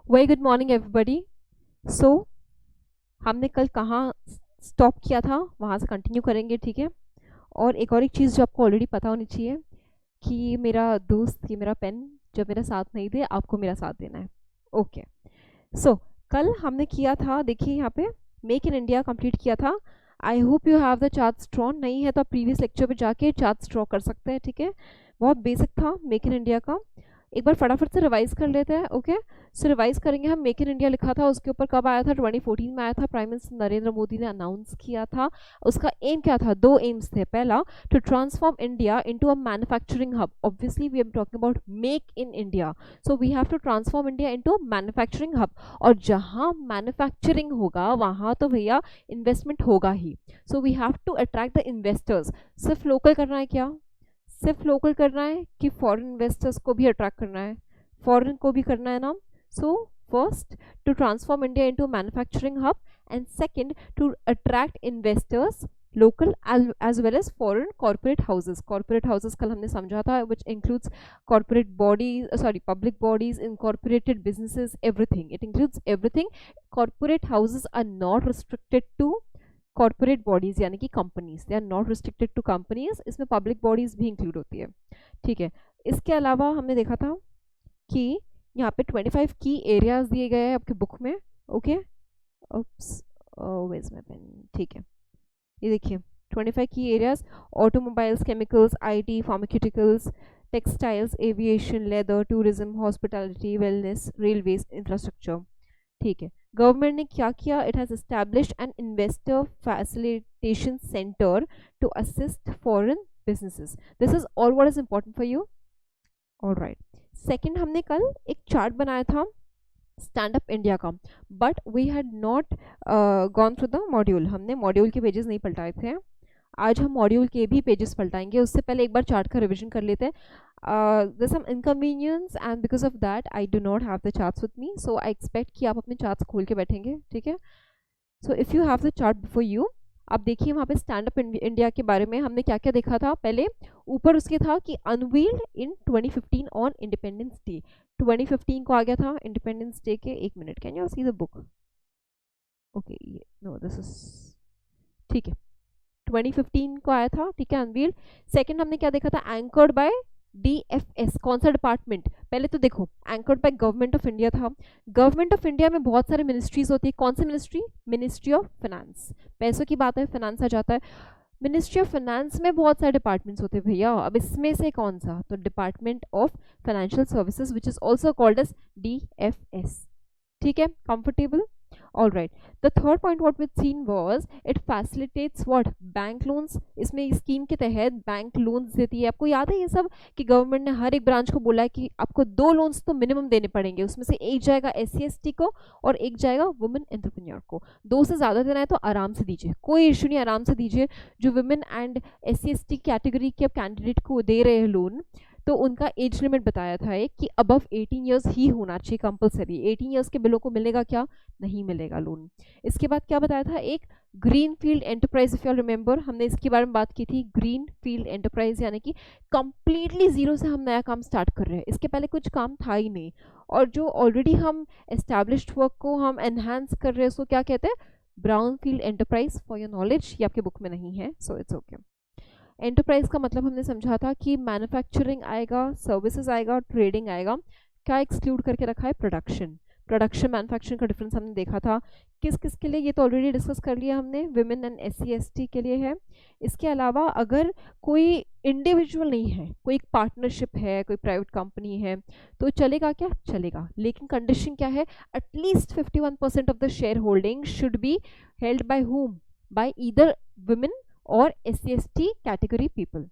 Very good morning everybody. So हमने कल कहाँ स्टॉप किया था वहाँ से कंटिन्यू करेंगे, ठीक है। और एक चीज़ जो आपको ऑलरेडी पता होनी चाहिए कि मेरा दोस्त, ये मेरा पेन जब मेरा साथ नहीं दे, आपको मेरा साथ देना है। ओके। सो कल हमने किया था, देखिए यहाँ पे मेक इन इंडिया कंप्लीट किया था। I hope you have the charts drawn. नहीं है तो आप प्रीवियस लेक्चर पे जाके चार्ट्स ड्रॉ कर सकते हैं, ठीक है। बहुत बेसिक था मेक इन इंडिया का। एक बार फटाफट से रिवाइज कर लेते हैं। ओके, सो रिवाइज करेंगे। हम मेक इन इंडिया लिखा था, उसके ऊपर कब आया था? 2014 में आया था। प्राइम मिनिस्टर नरेंद्र मोदी ने अनाउंस किया था। उसका एम क्या था? दो एम्स थे। पहला, to transform India into a manufacturing hub. Obviously we are talking about make in India, so we have to transform India into manufacturing hub. और जहां मैन्युफैक्चरिंग होगा वहां तो भैया इन्वेस्टमेंट होगा ही। So we have to attract the investors. सिर्फ local करना है क्या? सिर्फ लोकल करना है कि फॉरेन इन्वेस्टर्स को भी अट्रैक्ट करना है? फॉरेन को भी करना है ना। So first, to transform India into manufacturing hub, and second, to attract investors local as well as foreign corporate houses. Corporate houses कल हमने समझा था, which includes corporate bodies, public bodies, incorporated businesses, everything. It includes everything. Corporate houses are not restricted to corporate bodies यानी कि companies, they are not restricted to companies. इसमें public bodies भी include होती है, ठीक है। इसके अलावा हमने देखा था कि यहाँ पे 25 की एरियाज दिए गए हैं आपके बुक में। ओके, वेज माय पेन, ठीक है। ये देखिए 25 की areas: automobiles, chemicals, IT, pharmaceuticals, textiles, aviation, leather, tourism, hospitality, wellness, railways, infrastructure, ठीक है। गवर्नमेंट ने क्या किया? It has established an investor facilitation centre to assist foreign businesses. This is all what is important for you. Alright, second, हमने कल एक chart बनाया था स्टैंड अप इंडिया का, but we had not gone through the module. हमने module के pages नहीं पलटाए थे। आज हम मॉड्यूल के भी पेजेस पलटाएंगे। उससे पहले एक बार चार्ट का रिवीजन कर लेते हैं। there's some inconvenience and because of that I do not have the charts with me, so I expect कि आप अपने charts खोल के बैठेंगे, ठीक है। So if you have the chart before you, आप देखिए वहाँ पे स्टैंड अप इंडिया के बारे में हमने क्या क्या देखा था। पहले ऊपर उसके था कि unveiled in 2015 on independence day. 2015 को आ गया था इंडिपेंडेंस डे के। एक minute, can you see the book? Okay, no this is, ठीक है, 2015 को आया था, ठीक है, अनवील्ड। सेकंड हमने क्या देखा था? Anchored by DFS। कौन सा डिपार्टमेंट? पहले तो देखो, anchored by government of India था। गवर्नमेंट ऑफ इंडिया में बहुत सारे मिनिस्ट्रीज होती है। कौन सी मिनिस्ट्री? Ministry of finance. पैसों की बात है, फाइनेंस आ जाता है। मिनिस्ट्री ऑफ फाइनेंस में बहुत सारे डिपार्टमेंट्स होते हैं भैया। अब इसमें से कौन सा? तो department of financial services, which is also called as DFS, ठीक है। Comfortable? All right. The third point what we've seen was it facilitates what? Bank loans. इसमें स्कीम के तहत बैंक लोन्स देती है। आपको याद है ये सब कि गवर्नमेंट ने हर एक ब्रांच को बोला है कि आपको 2 लोन्स तो मिनिमम देने पड़ेंगे। उसमें से एक जाएगा SC/ST को और एक जाएगा वुमेन एंटरप्रेन्योर को। 2 से ज़्यादा देना है तो आराम से दीजिए, कोई इशू नहीं, आराम से दीजिए। जो वुमेन एंड SC/ST कैटेगरी के कैंडिडेट को दे रहे हैं लोन, तो उनका एज लिमिट बताया था एक कि अबव 18 ईयर्स ही होना चाहिए कंपलसरी। 18 ईयर्स के बिलों को मिलेगा क्या? नहीं मिलेगा लोन। इसके बाद क्या बताया था? एक green field enterprise, if you remember हमने इसके बारे में बात की थी। ग्रीन फील्ड एंटरप्राइज यानी कि कंप्लीटली जीरो से हम नया काम स्टार्ट कर रहे हैं। इसके पहले कुछ काम था ही नहीं, और जो ऑलरेडी हम एस्टैब्लिश्ड वर्क को हम एनहांस कर रहे हैं उसको क्या कहते हैं? Brown field enterprise. For your knowledge, ये आपके बुक में नहीं है, सो इट्स ओके। एंटरप्राइज का मतलब हमने समझा था कि मैन्युफैक्चरिंग आएगा, सर्विसेज आएगा, ट्रेडिंग आएगा। क्या एक्सक्लूड करके रखा है? प्रोडक्शन। प्रोडक्शन मैन्युफैक्चरिंग का डिफरेंस हमने देखा था। किस किस के लिए? ये तो ऑलरेडी डिस्कस कर लिया हमने, विमेन एंड SC/ST के लिए है। इसके अलावा अगर कोई इंडिविजुअल नहीं है, कोई पार्टनरशिप है, कोई प्राइवेट कंपनी है, तो चलेगा क्या? चलेगा, लेकिन कंडीशन क्या है? At least 51% of the share holding should be held by whom? By either women और SC/ST कैटेगरी पीपल,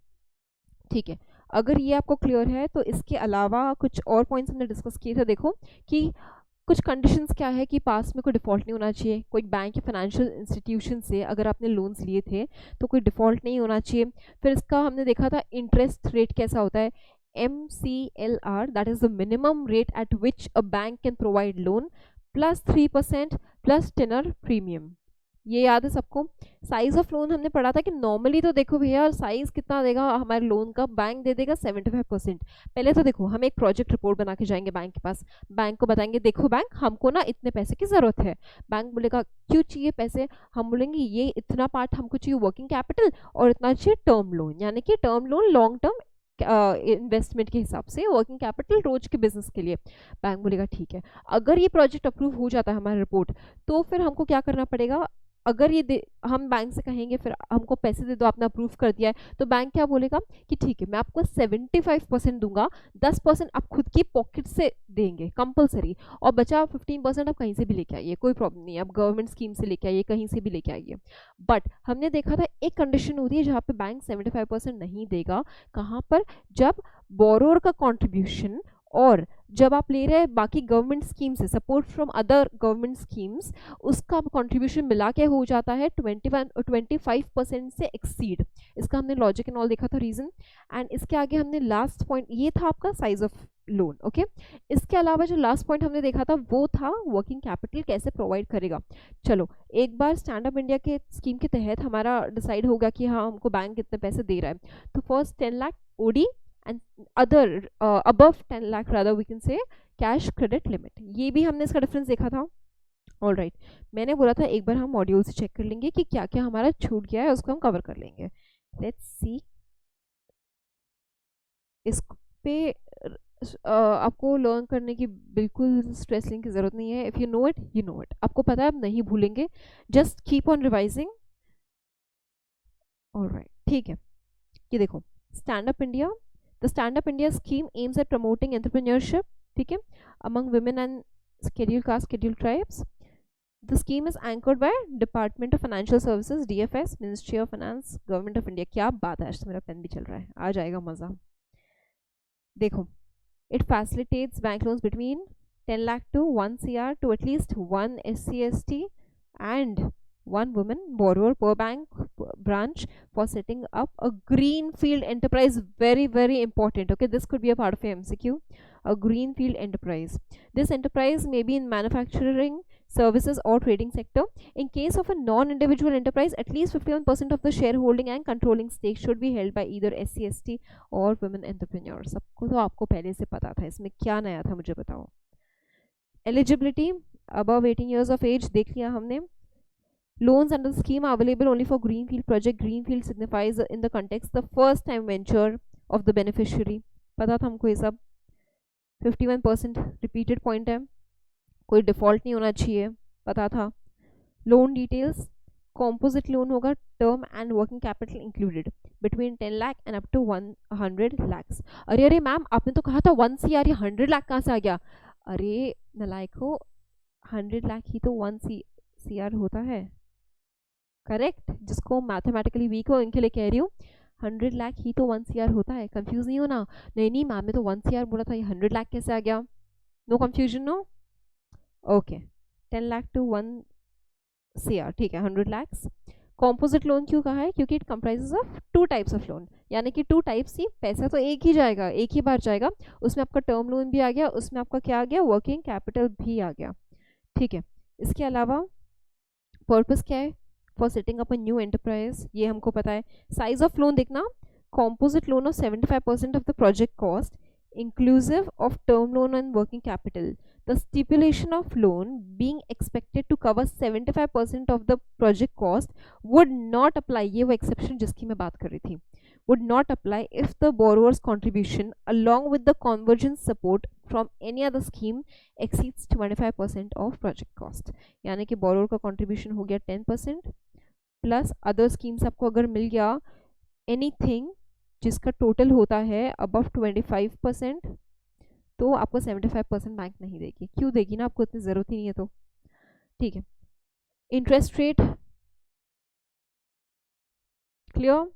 ठीक है। अगर ये आपको क्लियर है तो इसके अलावा कुछ और पॉइंट्स हमने डिस्कस किए थे। देखो कि कुछ कंडीशंस क्या है कि पास में कोई डिफ़ॉल्ट नहीं होना चाहिए। कोई बैंक या फाइनेंशियल इंस्टीट्यूशन से अगर आपने लोन्स लिए थे तो कोई डिफ़ॉल्ट नहीं होना चाहिए। फिर इसका हमने देखा था इंटरेस्ट रेट कैसा होता है। MCLR, that is the minimum rate at which a bank can provide loan, +3% plus tenor premium, ये याद है सबको। साइज ऑफ लोन हमने पढ़ा था कि नॉर्मली तो देखो भैया साइज कितना देगा हमारे लोन का, बैंक दे देगा 75%। पहले तो देखो हम एक प्रोजेक्ट रिपोर्ट बना के जाएंगे बैंक के पास, बैंक को बताएंगे देखो बैंक हमको ना इतने पैसे की जरूरत है। बैंक बोलेगा क्यों चाहिए पैसे, हम बोलेंगे ये इतना पार्ट हमको चाहिए वर्किंग कैपिटल और इतना चाहिए टर्म लोन, यानी कि term loan long term investment के हिसाब से, वर्किंग कैपिटल रोज के बिजनेस के लिए। बैंक बोलेगा ठीक है। अगर ये प्रोजेक्ट अप्रूव हो जाता है हमारा रिपोर्ट, तो फिर हमको क्या करना पड़ेगा, अगर ये हम बैंक से कहेंगे फिर हमको पैसे दे दो आपने अप्रूव कर दिया है, तो बैंक क्या बोलेगा कि ठीक है मैं आपको 75% दूंगा, 10% आप खुद की पॉकेट से देंगे कंपलसरी, और बचा 15% आप कहीं से भी लेके आइए, कोई प्रॉब्लम नहीं है, आप गवर्नमेंट स्कीम से लेके आइए, कहीं से भी लेके आइए। बट हमने देखा था एक कंडीशन होती है जहाँ पे बैंक 75% नहीं देगा, कहाँ पर, जब बोरोअर का कॉन्ट्रीब्यूशन और जब आप ले रहे हैं बाकी गवर्नमेंट स्कीम से support from other government schemes, उसका कंट्रीब्यूशन मिला के हो जाता है 25% से एक्सीड। इसका हमने लॉजिक एंड ऑल देखा था, रीजन। एंड इसके आगे हमने लास्ट पॉइंट, ये था आपका साइज ऑफ लोन, ओके। इसके अलावा जो लास्ट पॉइंट हमने देखा था वो था वर्किंग कैपिटल कैसे प्रोवाइड करेगा। चलो एक बार स्टैंड अप इंडिया के स्कीम के तहत हमारा डिसाइड होगा कि हाँ हमको बैंक कितने पैसे दे रहा है, तो first 10 lakh OD and other above 10 lakh rather we can say cash credit limit, ये भी हमने इसका डिफरेंस देखा था। ऑल राइट, मैंने बोला था एक बार हम मॉड्यूल से चेक कर लेंगे कि क्या क्या हमारा छूट गया है, उसको हम कवर कर लेंगे। लेट्स सी, इस पे आपको लर्न करने की बिल्कुल स्ट्रेस लेने की जरूरत नहीं है। If you know it you know it, आपको पता है आप नहीं भूलेंगे, just keep on revising. All right, ठीक है। ये देखो stand up India, the stand up India scheme aims at promoting entrepreneurship, ठीक है, among women and scheduled caste scheduled tribes. The scheme is anchored by Department of Financial Services DFS, Ministry of Finance, Government of India। क्या बात है, आज तो मेरा pen भी चल रहा है, आ जाएगा मजा। देखो, it facilitates bank loans between 10 lakh to 1 CR to at least one SC/ST and one woman borrower per bank branch for setting up a greenfield enterprise. Very very important, okay, this could be a part of your MCQ. A greenfield enterprise, this enterprise may be in manufacturing, services or trading sector. In case of a non-individual enterprise, at least 51% of the shareholding and controlling stake should be held by either SC/ST or women entrepreneurs। सबको तो आपको पहले से पता था, इसमें क्या नया था मुझे बताओ। Eligibility, above 18 years of age देख लिया हमने। Loans under the scheme are available only for greenfield project. Greenfield signifies in the context the first time venture of the beneficiary। पता था हमको ये सब। 51% repeated point है, कोई डिफॉल्ट नहीं होना चाहिए, पता था। लोन डिटेल्स, कॉम्पोजिट लोन होगा, term and working capital included, between 10 lakh and up to 100 lakh. अरे अरे मैम आपने तो कहा था 1 CR, ये 100 लाख कहाँ से आ गया? अरे नलायको, 100 लाख ही तो 1 CR होता है, करेक्ट। जिसको मैथमेटिकली वीक हो इनके लिए कह रही हूँ, 100 लाख ही तो 1 CR होता है, कंफ्यूज नहीं होना। नहीं नहीं मैम ने तो 1 CR बोला था, ये 100 लाख कैसे आ गया? No confusion, no, okay. 10 lakh to 1 CR, ठीक है, 100 लाख। कॉम्पोजिट लोन क्यों कहा है? क्योंकि it comprises of 2 types of loan, यानी कि 2 टाइप्स ही, पैसा तो एक ही जाएगा, एक ही बार जाएगा, उसमें आपका टर्म लोन भी आ गया, उसमें आपका क्या आ गया, वर्किंग कैपिटल भी आ गया, ठीक है। इसके अलावा पर्पस क्या है? For setting up a new enterprise, ये हमको पता है। साइज ऑफ लोन देखना, composite loan of 75% of the project cost inclusive of term loan and working capital. The stipulation of loan being expected to cover 75% of the project cost would not apply, ये वो exception जिसकी मैं बात कर रही थी, would not apply if the borrower's contribution along with the convergence support from any other scheme exceeds 25% of project cost। यानी कि borrower का contribution हो गया 10% प्लस अदर schemes आपको अगर मिल गया anything जिसका टोटल होता है अबव 25%, तो आपको 75% बैंक नहीं देगी। क्यों देगी ना, आपको इतनी ज़रूरत ही नहीं है तो, ठीक है। Interest rate clear,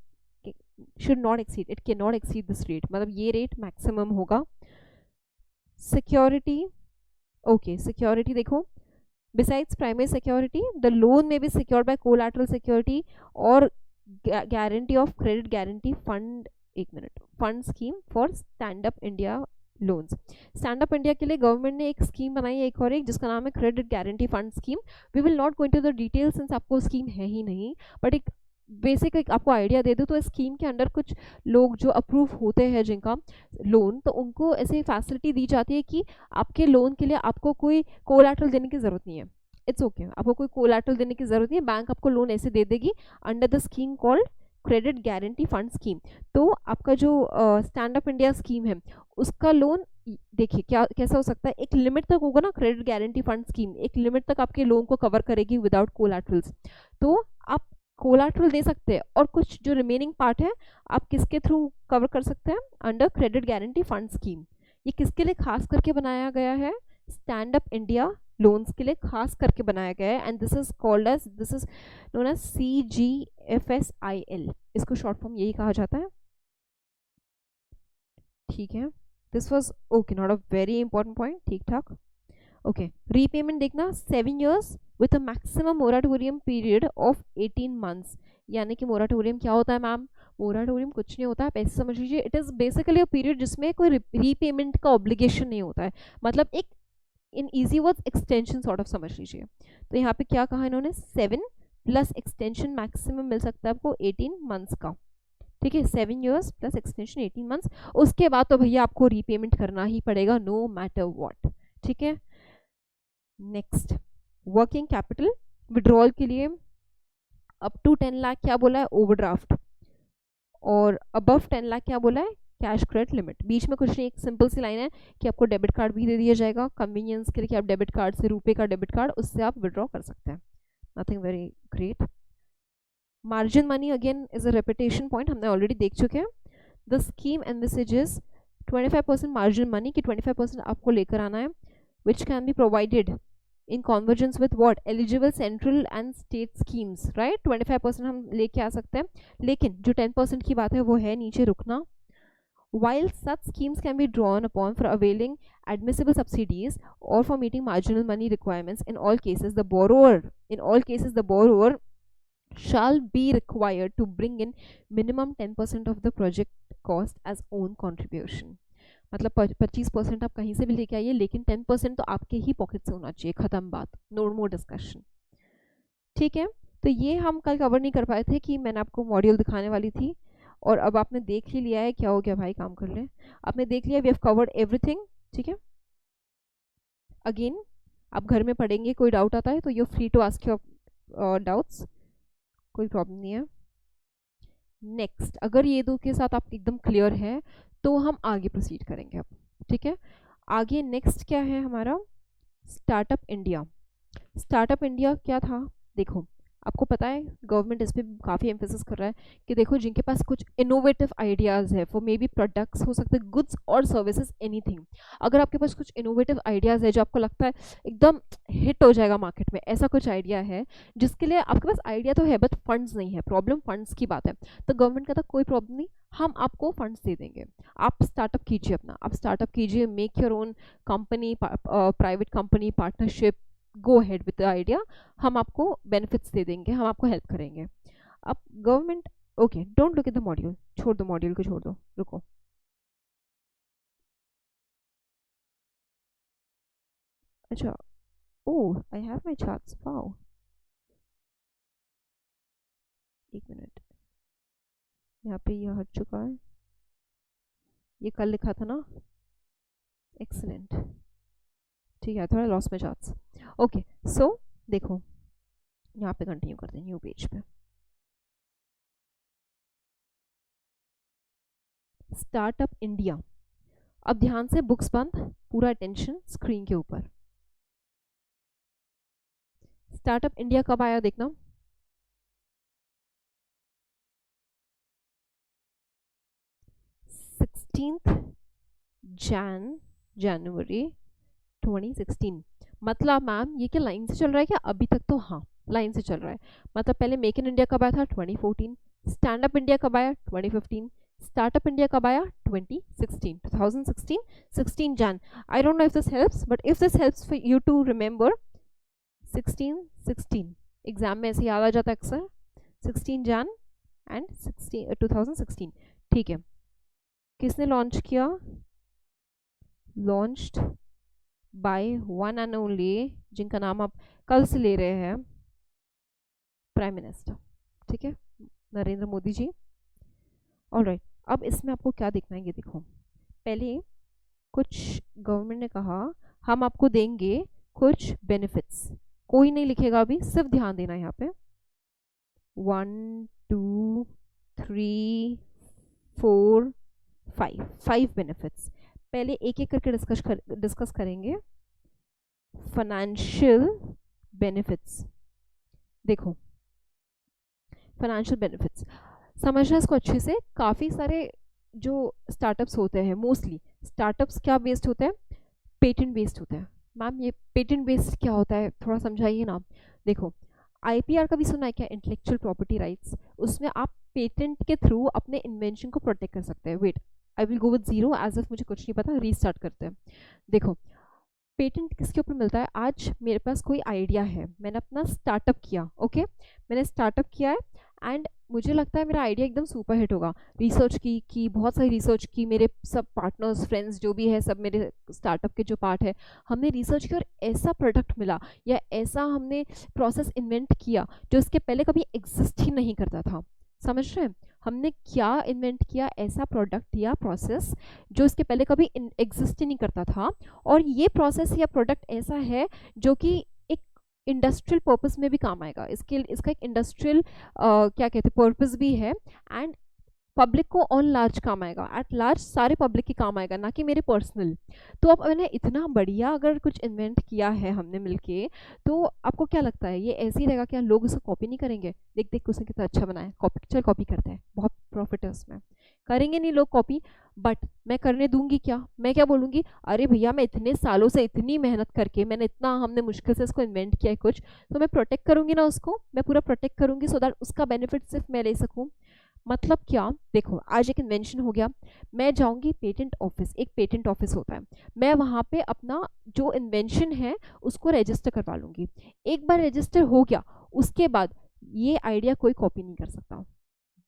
should not exceed, it can not exceed this rate, मतलब ये रेट मैक्सिमम होगा। सिक्योरिटी, ओके, सिक्योरिटी देखो, besides primary security the loan may be secured by collateral security और guarantee of credit guarantee fund, एक minute, fund scheme for stand up India loans. Stand up India के लिए government ने एक scheme बनाई है, एक और एक, जिसका नाम है credit guarantee fund scheme. We will not go into the details since आपको स्कीम है ही नहीं, बट एक बेसिक एक आपको आइडिया दे दूँ तो स्कीम के अंडर कुछ लोग जो अप्रूव होते हैं जिनका लोन, तो उनको ऐसी फैसिलिटी दी जाती है कि आपके लोन के लिए आपको कोई कोलैटरल देने की ज़रूरत नहीं है। इट्स ओके, आपको कोई कोलैटरल देने की ज़रूरत नहीं है, बैंक आपको लोन ऐसे दे देगी under the scheme called credit guarantee fund scheme. तो आपका जो स्टैंड अप इंडिया स्कीम है उसका लोन देखिए क्या कैसा हो सकता है, एक लिमिट तक होगा ना, क्रेडिट गारंटी फंड स्कीम एक लिमिट तक आपके लोन को कवर करेगी विदाउट कोलैटरल्स। तो आप कोलैटरल दे सकते हैं और कुछ जो रिमेनिंग पार्ट है आप किसके थ्रू कवर कर सकते हैं, under credit guarantee fund scheme. ये किसके लिए खास करके बनाया गया है, स्टैंड अप इंडिया लोन्स के लिए खास करके बनाया गया है, and this is called as, this is known as CGFSIL, इसको शॉर्ट फॉर्म यही कहा जाता है। ठीक है, this was okay, not a very important point, ठीक ठाक। ओके, रीपेमेंट देखना 7 years with a maximum moratorium period of 18 months। यानी कि मोराटोरियम क्या होता है मैम, मोराटोरियम कुछ नहीं होता है, पैसे समझ लीजिए, it is basically a period जिसमें कोई रीपेमेंट का ऑब्लिगेशन नहीं होता है, मतलब एक इन easy words extension sort of समझ लीजिए। तो यहाँ पे क्या कहा इन्होंने, 7 प्लस एक्सटेंशन मैक्सिमम मिल सकता है आपको 18 months का। ठीक है, 7 years प्लस एक्सटेंशन 18 months, उसके बाद तो भैया आपको रीपेमेंट करना ही पड़ेगा नो मैटर व्हाट। ठीक है, नेक्स्ट वर्किंग कैपिटल विड्रॉल के लिए अप टू 10 लाख क्या बोला है, ओवरड्राफ्ट, और अबव 10 लाख क्या बोला है, कैश क्रेडिट लिमिट। बीच में कुछ नहीं, एक सिंपल सी लाइन है कि आपको डेबिट कार्ड भी दे दिया जाएगा कन्वीनियंस के लिए, कि आप डेबिट कार्ड से, रुपए का डेबिट कार्ड, उससे आप विड्रॉ कर सकते हैं, nothing very great. Margin money again is a repetition point, हमने ऑलरेडी देख चुके हैं। The scheme envisages 25% margin money, कि 25% आपको लेकर आना है, which can be provided in convergence with what eligible central and state schemes, right? 25% हम लेके आ सकते हैं, लेकिन जो 10% की बात है वो है नीचे रुकना। While such schemes can be drawn upon for availing admissible subsidies or for meeting marginal money requirements, in all cases the borrower shall be required to bring in minimum 10% of the project cost as own contribution। मतलब 25% आप कहीं से भी लेके आइए, लेकिन 10% तो आपके ही पॉकेट से होना चाहिए, खत्म बात, नो मोर डिस्कशन। ठीक है, तो ये हम कल कवर नहीं कर पाए थे कि मैंने आपको मॉड्यूल दिखाने वाली थी, और अब आपने देख ही लिया है, क्या हो गया भाई, काम कर ले, आपने देख लिया, वी हैव कवर्ड एवरीथिंग। ठीक है, अगेन आप घर में पढ़ेंगे, कोई डाउट आता है तो you free to ask your doubts, कोई प्रॉब्लम नहीं है। नेक्स्ट, अगर ये दो के साथ आप एकदम क्लियर है तो हम आगे प्रोसीड करेंगे अब। ठीक है, आगे नेक्स्ट क्या है हमारा, स्टार्टअप इंडिया। स्टार्टअप इंडिया क्या था, देखो आपको पता है गवर्नमेंट इस पर काफ़ी एम्फेसिस कर रहा है कि देखो जिनके पास कुछ इनोवेटिव आइडियाज़ है, वो मे बी प्रोडक्ट्स हो सकते हैं, गुड्स और सर्विसेज, एनीथिंग, अगर आपके पास कुछ इनोवेटिव आइडियाज़ है जो आपको लगता है एकदम हिट हो जाएगा मार्केट में, ऐसा कुछ आइडिया है जिसके लिए आपके पास आइडिया तो है बट फंड्स नहीं है, प्रॉब्लम फंड्स की बात है, तो गवर्नमेंट कहता कोई प्रॉब्लम नहीं, हम आपको फंड्स दे देंगे, आप स्टार्टअप कीजिए अपना, आप स्टार्टअप कीजिए, make your own company, private company, partnership, go ahead with the idea, हम आपको बेनिफिट्स दे देंगे, हम आपको हेल्प करेंगे। अब government, okay don't look at the module, छोड़ दो मॉड्यूल को, छोड़ दो, रुको। अच्छा, oh I have my charts, wow, एक मिनट, यहाँ पे ये हट चुका है, ये कल लिखा था ना, एक्सीलेंट, ठीक है, थोड़ा लॉस में चार्ट्स। ओके सो देखो यहाँ पे कंटिन्यू करते हैं, न्यू पेज पे, स्टार्टअप इंडिया। अब ध्यान से, बुक्स बंद, पूरा अटेंशन स्क्रीन के ऊपर। स्टार्टअप इंडिया कब आया देखना, 16th जनवरी 2016। मतलब मैम ये क्या लाइन से चल रहा है क्या, अभी तक तो हाँ लाइन से चल रहा है, मतलब पहले मेक इन इंडिया कब आया था, 2014, स्टैंड अप इंडिया कब आया, 2015, स्टार्टअप इंडिया कब आया, 2016, 16 Jan. I don't know if this helps, but if this helps for you to remember, 16 exam में ऐसे याद आ जाता है अक्सर, 16 जन एंड 2016। ठीक है, किसने लॉन्च किया, launched by one and only, जिनका नाम आप कल से ले रहे हैं, प्राइम मिनिस्टर, ठीक है, नरेंद्र मोदी जी। ऑलराइट, अब इसमें आपको क्या देखना है ये देखो। पहले कुछ गवर्नमेंट ने कहा हम आपको देंगे कुछ बेनिफिट्स, कोई नहीं लिखेगा अभी, सिर्फ ध्यान देना यहाँ पे। 1 2 3 4 5 बेनिफिट्स। पहले एक एक करके डिस्कस करेंगे। फाइनेंशियल बेनिफिट्स, देखो फाइनेंशियल बेनिफिट्स समझना इसको अच्छे से। काफ़ी सारे जो स्टार्टअप्स होते हैं, मोस्टली स्टार्टअप्स क्या बेस्ड होते हैं, पेटेंट बेस्ड होते हैं। मैम ये पेटेंट बेस्ड क्या होता है, थोड़ा समझाइए ना। देखो आईपीआर का भी सुना है क्या, इंटेलेक्चुअल प्रॉपर्टी राइट्स, उसमें आप पेटेंट के थ्रू अपने इन्वेंशन को प्रोटेक्ट कर सकते हैं। Wait I will go with zero as if मुझे कुछ नहीं पता, रीस्टार्ट करते हैं। देखो पेटेंट किसके ऊपर मिलता है, आज मेरे पास कोई आइडिया है, मैंने अपना स्टार्टअप किया, ओके मैंने स्टार्टअप किया है एंड मुझे लगता है मेरा आइडिया एकदम सुपर हिट होगा। रिसर्च की बहुत सारी रिसर्च की, मेरे सब पार्टनर्स फ्रेंड्स जो भी है सब मेरे स्टार्टअप के जो पार्ट है, हमने रिसर्च की और ऐसा प्रोडक्ट मिला या ऐसा हमने प्रोसेस इन्वेंट किया जो इसके पहले कभी एग्जिस्ट ही नहीं करता था। समझ रहे हैं, हमने क्या इन्वेंट किया, ऐसा प्रोडक्ट या प्रोसेस जो इसके पहले कभी एग्जिस्ट ही नहीं करता था, और ये प्रोसेस या प्रोडक्ट ऐसा है जो कि एक इंडस्ट्रियल पर्पस में भी काम आएगा, इसका एक इंडस्ट्रियल क्या कहते हैं पर्पस भी है, एंड पब्लिक को ऑन लार्ज काम आएगा, एट लार्ज सारे पब्लिक की काम आएगा, ना कि मेरे पर्सनल। तो अब मैंने इतना बढ़िया अगर कुछ इन्वेंट किया है हमने मिलके, तो आपको क्या लगता है ये ऐसे ही रहेगा क्या, लोग उसे कॉपी नहीं करेंगे, देख देख उसने कितना अच्छा बनाया, कॉपी चल कॉपी करते हैं, बहुत प्रॉफिट है उसमें, करेंगे नहीं लोग कॉपी। बट मैं करने दूंगी क्या, मैं क्या बोलूँगी, अरे भैया मैं इतने सालों से इतनी मेहनत करके मैंने इतना, हमने मुश्किल से इसको इन्वेंट किया है कुछ, तो मैं प्रोटेक्ट करूंगी ना उसको, मैं पूरा प्रोटेक्ट करूंगी सो दैट उसका बेनिफिट सिर्फ मैं ले सकूँ। मतलब क्या, देखो आज एक इन्वेंशन हो गया, मैं जाऊंगी पेटेंट ऑफिस, एक पेटेंट ऑफिस होता है, मैं वहां पे अपना जो इन्वेंशन है उसको रजिस्टर करवा लूंगी। एक बार रजिस्टर हो गया उसके बाद ये आइडिया कोई कॉपी नहीं कर सकता।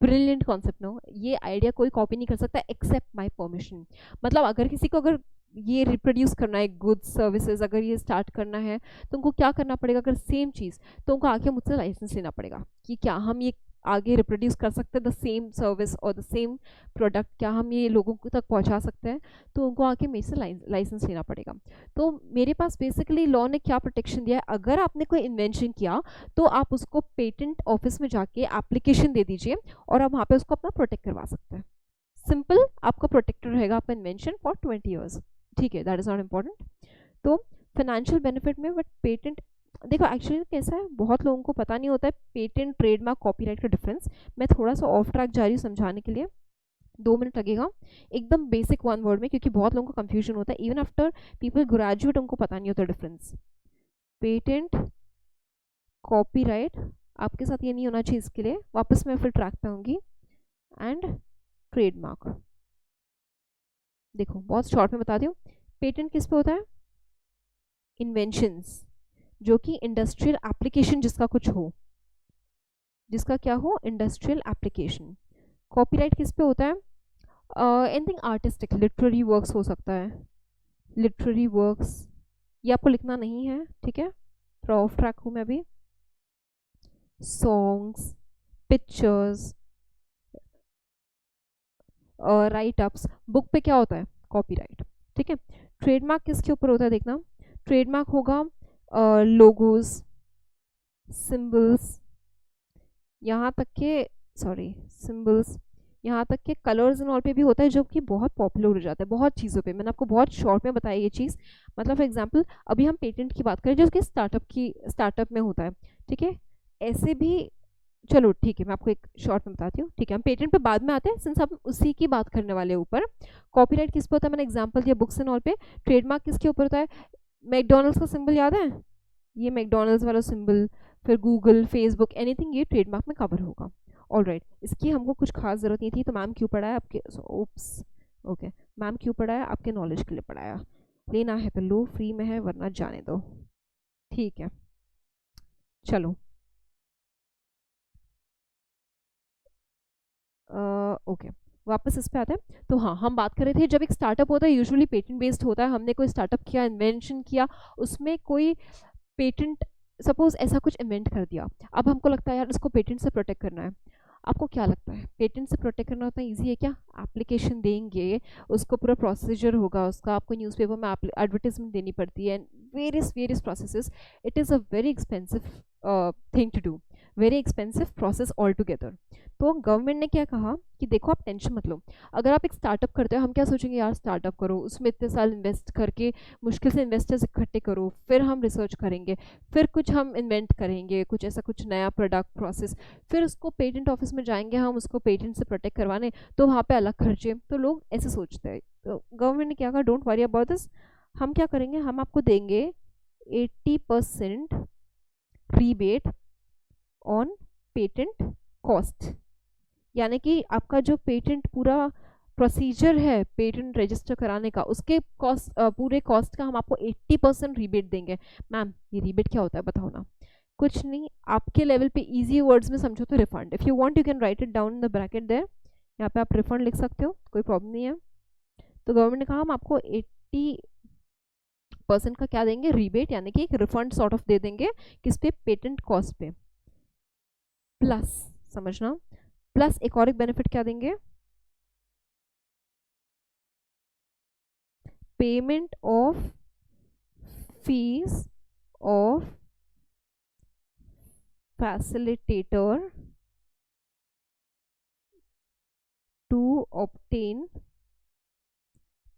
ब्रिलियंट कॉन्सेप्ट नो, ये आइडिया कोई कॉपी नहीं कर सकता एक्सेप्ट माय परमिशन। मतलब अगर किसी को अगर ये रिप्रोड्यूस करना है गुड्स सर्विसेज, अगर ये स्टार्ट करना है तो उनको क्या करना पड़ेगा, अगर सेम चीज़, तो उनको आके मुझसे लाइसेंस लेना पड़ेगा कि क्या हम ये आगे रिप्रोड्यूस कर सकते हैं, द सेम सर्विस और द सेम प्रोडक्ट, क्या हम ये लोगों तक पहुंचा सकते हैं, तो उनको आके मेरे से लाइसेंस लेना पड़ेगा। तो मेरे पास बेसिकली लॉ ने क्या प्रोटेक्शन दिया है, अगर आपने कोई इन्वेंशन किया तो आप उसको पेटेंट ऑफिस में जाके एप्लीकेशन दे दीजिए और आप वहाँ पे उसको अपना प्रोटेक्ट करवा सकते हैं। सिंपल, आपका प्रोटेक्टर रहेगा आपका इन्वेंशन फॉर 20 ईयर्स, ठीक है, दैट इज नॉट इम्पॉर्टेंट। तो फाइनेंशियल बेनिफिट में, बट पेटेंट देखो एक्चुअली कैसा है, बहुत लोगों को पता नहीं होता है पेटेंट ट्रेडमार्क कॉपीराइट का डिफरेंस। मैं थोड़ा सा ऑफ ट्रैक जा रही हूँ समझाने के लिए, 2 मिनट लगेगा, एकदम बेसिक वन वर्ड में, क्योंकि बहुत लोगों को कंफ्यूजन होता है, इवन आफ्टर पीपल ग्रेजुएट उनको पता नहीं होता डिफरेंस। पेटेंट कॉपीराइट आपके साथ ये नहीं होना चाहिए, इसके लिए वापस मैं फिर ट्रैक पे आऊंगी, एंड ट्रेडमार्क। देखो बहुत शॉर्ट में बता दूं, पेटेंट किस पे होता है, इन्वेंशंस जो कि इंडस्ट्रियल एप्लीकेशन जिसका कुछ हो, जिसका क्या हो, इंडस्ट्रियल एप्लीकेशन। कॉपीराइट किस पे होता है, एनीथिंग आर्टिस्टिक, लिटरेरी वर्क्स हो सकता है, लिटरेरी वर्क्स, ये आपको लिखना नहीं है, ठीक है, थोड़ा ऑफ ट्रैक हूँ मैं अभी। Songs, pictures, right ups, book पे क्या होता है, कॉपीराइट, ठीक है। ट्रेडमार्क किसके ऊपर होता है, देखना ट्रेडमार्क होगा लोगोज, सिंबल्स, यहाँ तक के, सॉरी सिंबल्स, यहाँ तक के कलर्स एंड ऑल पे भी होता है, जो कि बहुत पॉपुलर हो जाता है बहुत चीज़ों पे। मैंने आपको बहुत शॉर्ट में बताया ये चीज़, मतलब फॉर एग्जांपल अभी हम पेटेंट की बात करें जो कि स्टार्टअप में होता है, ठीक है, ऐसे भी, चलो ठीक है मैं आपको एक शॉर्ट में बताती हूँ, ठीक है, हम पेटेंट पे बाद में आते हैं, सिंस हम उसी की बात करने वाले हैं ऊपर। कॉपीराइट किस पे होता है, मैंने एग्जाम्पल दिया बुक्स एंड ऑल पे। ट्रेडमार्क किसके ऊपर होता है, मैकडोनल्ड्स का सिंबल याद है, ये मैकडोनल्ड्स वाला सिंबल, फिर गूगल, फेसबुक, एनीथिंग ये ट्रेडमार्क में कवर होगा। ऑलराइट, इसकी हमको कुछ खास ज़रूरत नहीं थी, तो मैम क्यों पढ़ाया आपके, ओप्स ओके, मैम क्यों पढ़ाया, आपके नॉलेज के लिए पढ़ाया, लेना है तो लो, फ्री में है, वरना जाने दो, ठीक है। चलो ओके, वापस इस पे आते हैं। तो हाँ, हम बात कर रहे थे जब एक स्टार्टअप होता है यूजुअली पेटेंट बेस्ड होता है। हमने कोई स्टार्टअप किया, इन्वेंशन किया, उसमें कोई पेटेंट, सपोज ऐसा कुछ इन्वेंट कर दिया, अब हमको लगता है यार इसको पेटेंट से प्रोटेक्ट करना है। आपको क्या लगता है पेटेंट से प्रोटेक्ट करना उतना ईजी है क्या? एप्लीकेशन देंगे, उसको पूरा प्रोसीजर होगा उसका, आपको न्यूज़पेपर में एडवर्टीजमेंट देनी पड़ती है, various various processes. It is a very expensive thing to do, very expensive process all together. तो गवर्नमेंट ने क्या कहा कि देखो आप टेंशन मत लो, अगर आप एक स्टार्टअप करते हो, हम क्या सोचेंगे यार स्टार्टअप करो, उसमें इतने साल इन्वेस्ट करके मुश्किल से इन्वेस्टर्स इकट्ठे करो, फिर हम रिसर्च करेंगे, फिर कुछ हम इन्वेंट करेंगे, कुछ ऐसा कुछ नया प्रोडक्ट प्रोसेस, फिर उसको पेटेंट ऑफिस में जाएंगे हम उसको पेटेंट से प्रोटेक्ट करवाने, तो वहाँ पे अलग खर्चे। तो लोग ऐसे सोचते हैं। तो गवर्नमेंट ने क्या कहा, डोंट वरी अबाउट दिस, हम क्या करेंगे, हम आपको देंगे 80% रीबेट ऑन पेटेंट कॉस्ट। यानी कि आपका जो पेटेंट पूरा प्रोसीजर है पेटेंट रजिस्टर कराने का, उसके कॉस्ट, पूरे कॉस्ट का हम आपको 80% रीबेट देंगे। मैम ये रीबेट क्या होता है बताओ ना? कुछ नहीं, आपके लेवल पे इजी वर्ड्स में समझो तो refund. If you want you can write it down in the bracket there, यहाँ पे आप रिफंड लिख सकते हो, कोई प्रॉब्लम नहीं है। तो गवर्नमेंट ने कहा हम आपको 80% का क्या देंगे, रीबेट, यानी कि एक रिफंड सॉर्ट ऑफ दे देंगे, किस पे, पेटेंट कॉस्ट पे। प्लस, समझना, प्लस एक और एक बेनिफिट क्या देंगे, payment of fees of facilitator to obtain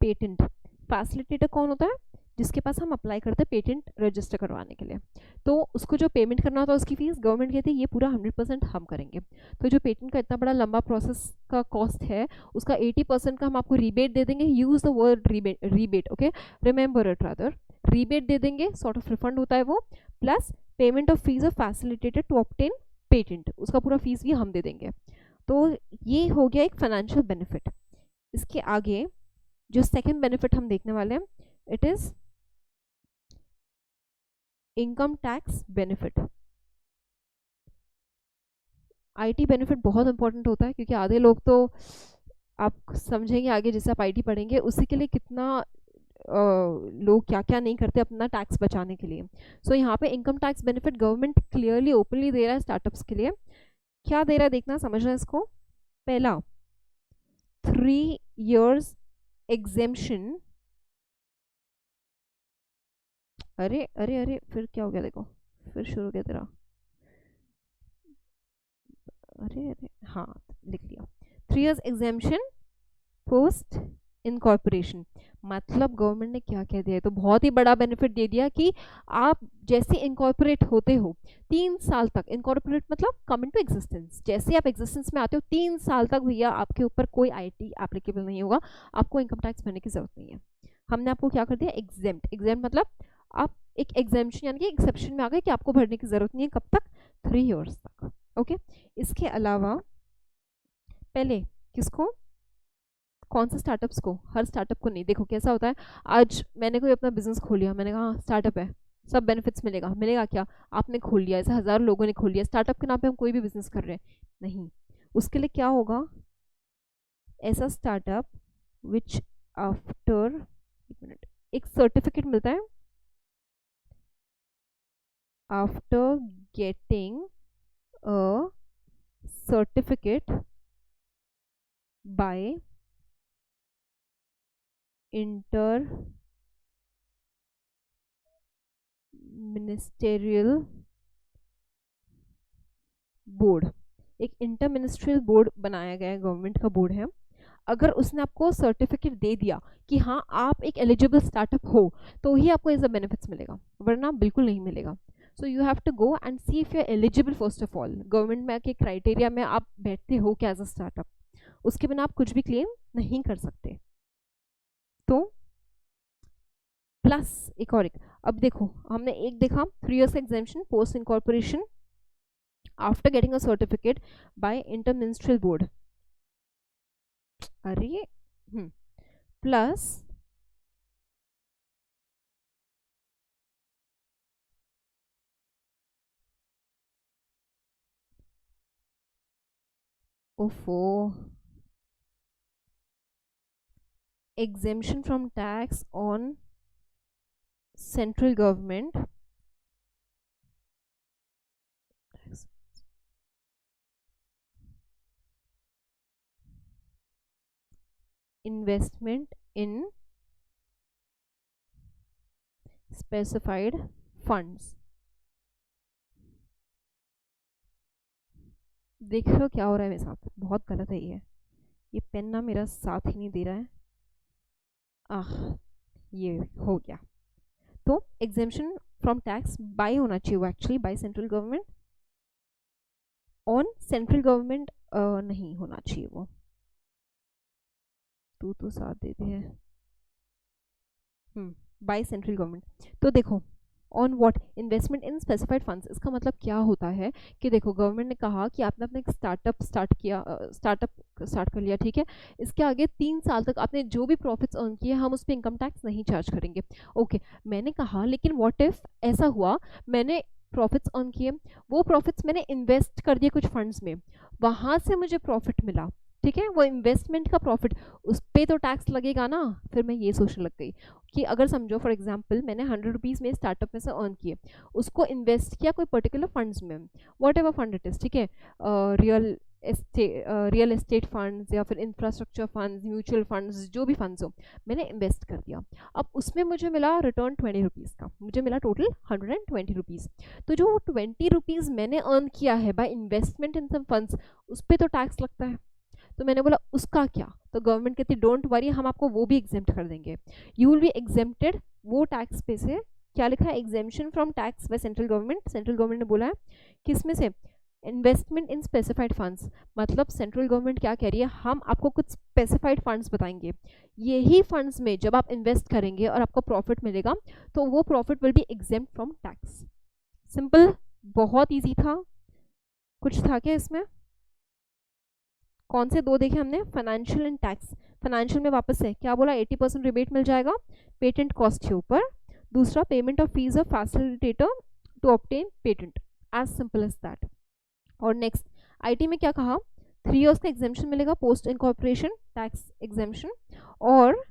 patent. Facilitator कौन होता है, जिसके पास हम अप्लाई करते हैं पेटेंट रजिस्टर करवाने के लिए। तो उसको जो पेमेंट करना होता है उसकी फीस गवर्नमेंट कहती है ये पूरा 100% हम करेंगे। तो जो पेटेंट का इतना बड़ा लंबा प्रोसेस का कॉस्ट है, उसका 80% का हम आपको रीबेट दे देंगे। Use the word rebate, okay, remember it rather, rebate दे देंगे, सॉर्ट ऑफ रिफंड होता है वो, plus payment of fees of facilitated to obtain patent, उसका पूरा फीस भी हम दे देंगे। तो ये हो गया एक फाइनेंशियल बेनिफिट। इसके आगे जो सेकंड बेनिफिट हम देखने वाले हैं, it is income tax benefit. IT benefit बहुत इंपॉर्टेंट होता है, क्योंकि आधे लोग तो आप समझेंगे आगे जैसे आप आईटी पढ़ेंगे उसी के लिए कितना लोग क्या क्या नहीं करते अपना टैक्स बचाने के लिए। सो यहाँ पे income tax benefit government clearly openly दे रहा है स्टार्टअप्स के लिए। क्या दे रहा है देखना, समझना इसको। पहला, 3 years एग्जेम्पशन। अरे अरे अरे, फिर क्या हो गया देखो, फिर शुरू हो गया तेरा, अरे अरे, हाँ लिख लिया, 3 years एग्जेम्पशन पोस्ट इनकॉर्पोरेशन। मतलब गवर्नमेंट ने क्या कह दिया है, तो बहुत ही बड़ा बेनिफिट दे दिया कि आप जैसे इनकॉर्पोरेट होते हो 3 साल तक, इनकॉर्पोरेट मतलब कम इनटू एग्जिस्टेंस, जैसे आप एग्जिस्टेंस में आते हो 3 साल तक भैया आपके ऊपर कोई आईटी एप्लीकेबल नहीं होगा, आपको इनकम टैक्स भरने की जरूरत नहीं है। हमने आपको क्या कर दिया, एग्जेम्प्ट। एग्जेम्प्ट मतलब आप एक एग्जेम्पशन यानी कि एक्सेप्शन में आ गए कि आपको भरने की जरूरत नहीं है, कब तक, 3 years तक, ओके। इसके अलावा पहले किसको, कौन से स्टार्टअप्स को, हर स्टार्टअप को नहीं। देखो कैसा होता है, आज मैंने कोई अपना बिजनेस खोल लिया, मैंने कहा स्टार्टअप है, सब बेनिफिट्स मिलेगा, मिलेगा क्या, आपने खोल लिया, ऐसे हजारों लोगों ने खोल लिया, स्टार्टअप के नाम पे हम कोई भी बिजनेस कर रहे हैं, नहीं। उसके लिए क्या होगा, ऐसा स्टार्टअप विच आफ्टर, एक मिनट, एक सर्टिफिकेट मिलता है, after getting a certificate by inter ministerial board. एक इंटर मिनिस्ट्रियल बोर्ड बनाया गया है, गवर्नमेंट का बोर्ड है। अगर उसने आपको सर्टिफिकेट दे दिया कि हाँ आप एक एलिजिबल स्टार्टअप हो, तो ही आपको ऐसा बेनिफिट्स मिलेगा, वरना बिल्कुल नहीं मिलेगा। So you have to go and see if you are eligible first of all, government में के क्राइटेरिया में आप बैठते हो क्या एज अ स्टार्टअप, उसके बिना आप कुछ भी क्लेम नहीं कर सकते। तो प्लस एक और एक, अब देखो हमने एक देखा 3 years exemption post incorporation after getting a certificate by inter ministerial board, अरे प्लस ओफो, exemption from tax on central government investment in specified funds. देख रहे हो क्या हो रहा है मेरे साथ? बहुत गलत है ये पेन ना मेरा साथ ही नहीं दे रहा है। आह, ये हो गया। तो एग्जेम्पशन फ्रॉम टैक्स बाय होना चाहिए वो, actually bye central government on central government नहीं होना चाहिए वो। तू तो साथ देते हैं। Bye central government. तो देखो on what investment in specified funds, इसका मतलब क्या होता है कि देखो गवर्नमेंट ने कहा कि आपने अपना एक स्टार्टअप स्टार्ट कर लिया, ठीक है, इसके आगे 3 साल तक आपने जो भी प्रॉफिट्स अर्न किए हम उस पर इनकम टैक्स नहीं चार्ज करेंगे। ओके, मैंने कहा लेकिन व्हाट इफ ऐसा हुआ मैंने प्रॉफिट्स अर्न किए, वो प्रॉफिट्स मैंने इन्वेस्ट कर दिए कुछ फंड्स में, वहाँ से मुझे प्रॉफिट मिला, ठीक है, वो इन्वेस्टमेंट का प्रॉफिट, उस पर तो टैक्स लगेगा ना। फिर मैं ये सोचने लग गई कि अगर समझो फॉर एग्जांपल मैंने 100 रुपीज़ में स्टार्टअप में से अर्न किए, उसको इन्वेस्ट किया कोई पर्टिकुलर फंड्स में, what ever fund it is, ठीक है, रियल एस्टेट फंड्स या फिर इंफ्रास्ट्रक्चर फंड्स, म्यूचुअल फंड्स, जो भी फंड्स हो मैंने इन्वेस्ट कर दिया। अब उसमें मुझे मिला रिटर्न 20 रुपीज़ का, मुझे मिला टोटल 120 रुपीज़। तो जो 20 रुपीज़ मैंने अर्न किया है by investment in some funds, उस पर तो टैक्स लगता है। तो मैंने बोला उसका क्या, तो गवर्नमेंट कहती डोंट वरी, हम आपको वो भी एग्जेम्प्ट कर देंगे, यू विल बी एग्जेम्प्टेड वो टैक्स पे से। क्या लिखा है? Exemption from tax by central government. Central government ने बोला है किसमें से? Investment in specified funds. मतलब सेंट्रल गवर्नमेंट क्या कह रही है, हम आपको कुछ स्पेसिफाइड फंड्स बताएंगे, यही फंड्स में जब आप इन्वेस्ट करेंगे और आपको प्रॉफिट मिलेगा तो वो profit will be exempt from tax. Simple, बहुत ईजी था। कुछ था क्या इसमें? कौन से दो देखे हमने? Financial and tax. फाइनेंशियल में वापस से क्या बोला? 80% रिबेट मिल जाएगा पेटेंट कॉस्ट के ऊपर। दूसरा payment of fees of facilitator to obtain patent, as simple as that. और नेक्स्ट आईटी में क्या कहा? 3 इयर्स का एग्जेम्पशन मिलेगा पोस्ट इनकॉर्पोरेशन टैक्स एग्जेम्पशन, और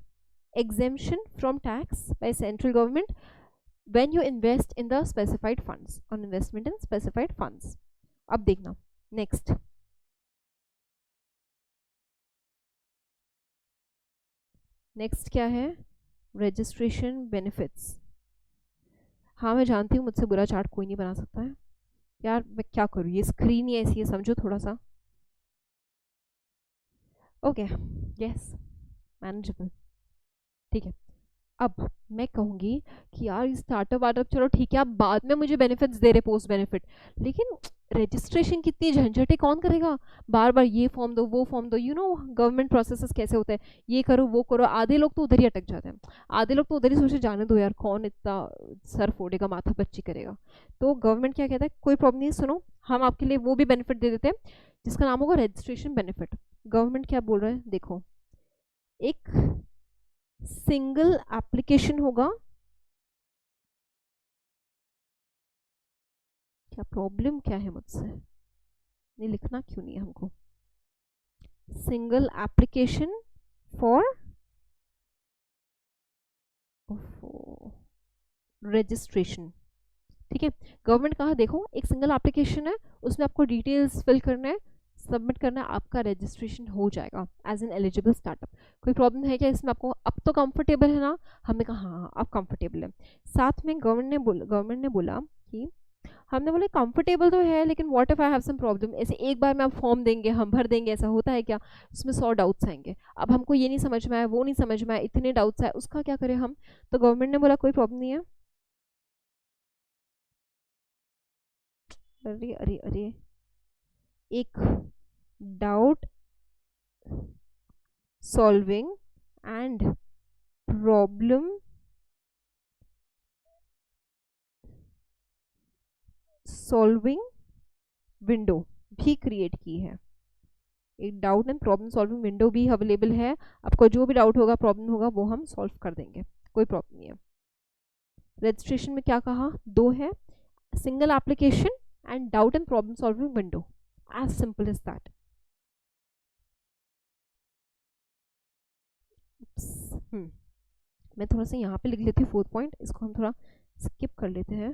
exemption from tax by central government when you invest in the specified funds, on investment in specified funds. अब देखना next, next क्या है? Registration benefits. हाँ मैं जानती हूँ मुझसे बुरा चार्ट कोई नहीं बना सकता है यार, मैं क्या करूँ, ये स्क्रीन ही ऐसी है, समझो थोड़ा सा। ओके, यस, मैनेजेबल, ठीक है। अब मैं कहूँगी कि यार स्टार्टअप वार्टअप चलो ठीक है, आप बाद में मुझे बेनिफिट्स दे रहे पोस्ट बेनिफिट, लेकिन रजिस्ट्रेशन कितनी झंझट है, कौन करेगा? बार बार ये फॉर्म दो वो फॉर्म दो, यू नो गवर्नमेंट प्रोसेसेस कैसे होते हैं, ये करो वो करो, आधे लोग तो उधर ही अटक जाते हैं, आधे लोग तो उधर ही सोचे जाने दो यार, कौन इतना सर फोड़ेगा, माथा पच्ची करेगा। तो गवर्नमेंट क्या कहता है, कोई प्रॉब्लम नहीं, सुनो हम आपके लिए वो भी बेनिफिट दे देते हैं जिसका नाम होगा रजिस्ट्रेशन बेनिफिट। गवर्नमेंट क्या बोल रहा है देखो, एक सिंगल एप्लीकेशन होगा। क्या प्रॉब्लम क्या है मुझसे, नहीं लिखना क्यों नहीं है हमको? सिंगल एप्लीकेशन फॉर रजिस्ट्रेशन, ठीक है। गवर्नमेंट कहा देखो एक सिंगल एप्लीकेशन है, उसमें आपको डिटेल्स फिल करना है, सबमिट करना है, आपका रजिस्ट्रेशन हो जाएगा एज एन एलिजिबल स्टार्टअप। कोई प्रॉब्लम है क्या इसमें आपको? अब तो कंफर्टेबल है ना? हमने कहा हाँ अब कंफर्टेबल है। साथ में गवर्नमेंट ने बोला कि हमने बोले कंफर्टेबल तो है लेकिन what if I have some problem, ऐसे एक बार में आप फॉर्म देंगे हम भर देंगे ऐसा होता है क्या? उसमें 100 डाउट्स आएंगे, अब हमको ये नहीं समझ में आया वो नहीं समझ में आया, इतने डाउट्स आए, उसका क्या करें हम? तो गवर्नमेंट ने बोला कोई प्रॉब्लम नहीं है। अरे अरे अरे, एक doubt solving and problem solving window भी क्रिएट की है। एक doubt and problem solving window भी अवेलेबल है, आपको जो भी डाउट होगा प्रॉब्लम होगा वो हम सॉल्व कर देंगे, कोई प्रॉब्लम नहीं है। रजिस्ट्रेशन में क्या कहा? 2 है, single application and doubt and problem solving window, as simple as that. मैं थोड़ा सा यहाँ पे लिख लेती हूँ 4th पॉइंट, इसको हम थोड़ा स्किप कर लेते हैं,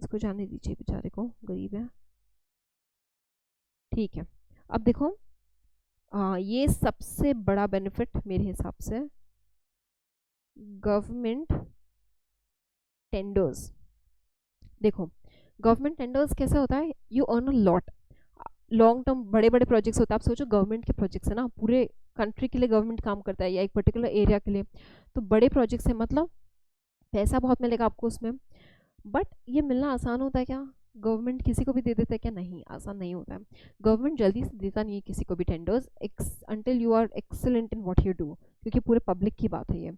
इसको जाने दीजिए, बेचारे को, गरीब है। ठीक है, अब देखो ये सबसे बड़ा बेनिफिट मेरे हिसाब से गवर्नमेंट टेंडर्स। देखो गवर्नमेंट टेंडर्स कैसे होता है, you earn a lot, long term बड़े बड़े प्रोजेक्ट्स होते हैं। आप सोचो गवर्नमेंट के प्रोजेक्ट्स है ना, पूरे कंट्री के लिए गवर्नमेंट काम करता है या एक पर्टिकुलर एरिया के लिए, तो बड़े प्रोजेक्ट्स है, मतलब पैसा बहुत मिलेगा आपको उसमें। बट ये मिलना आसान होता है क्या, गवर्नमेंट किसी को भी दे देता है क्या, नहीं, आसान नहीं होता है। गवर्नमेंट जल्दी से देता नहीं है किसी को भी tenders until you are excellent in what you do, क्योंकि पूरे पब्लिक की बात है ये।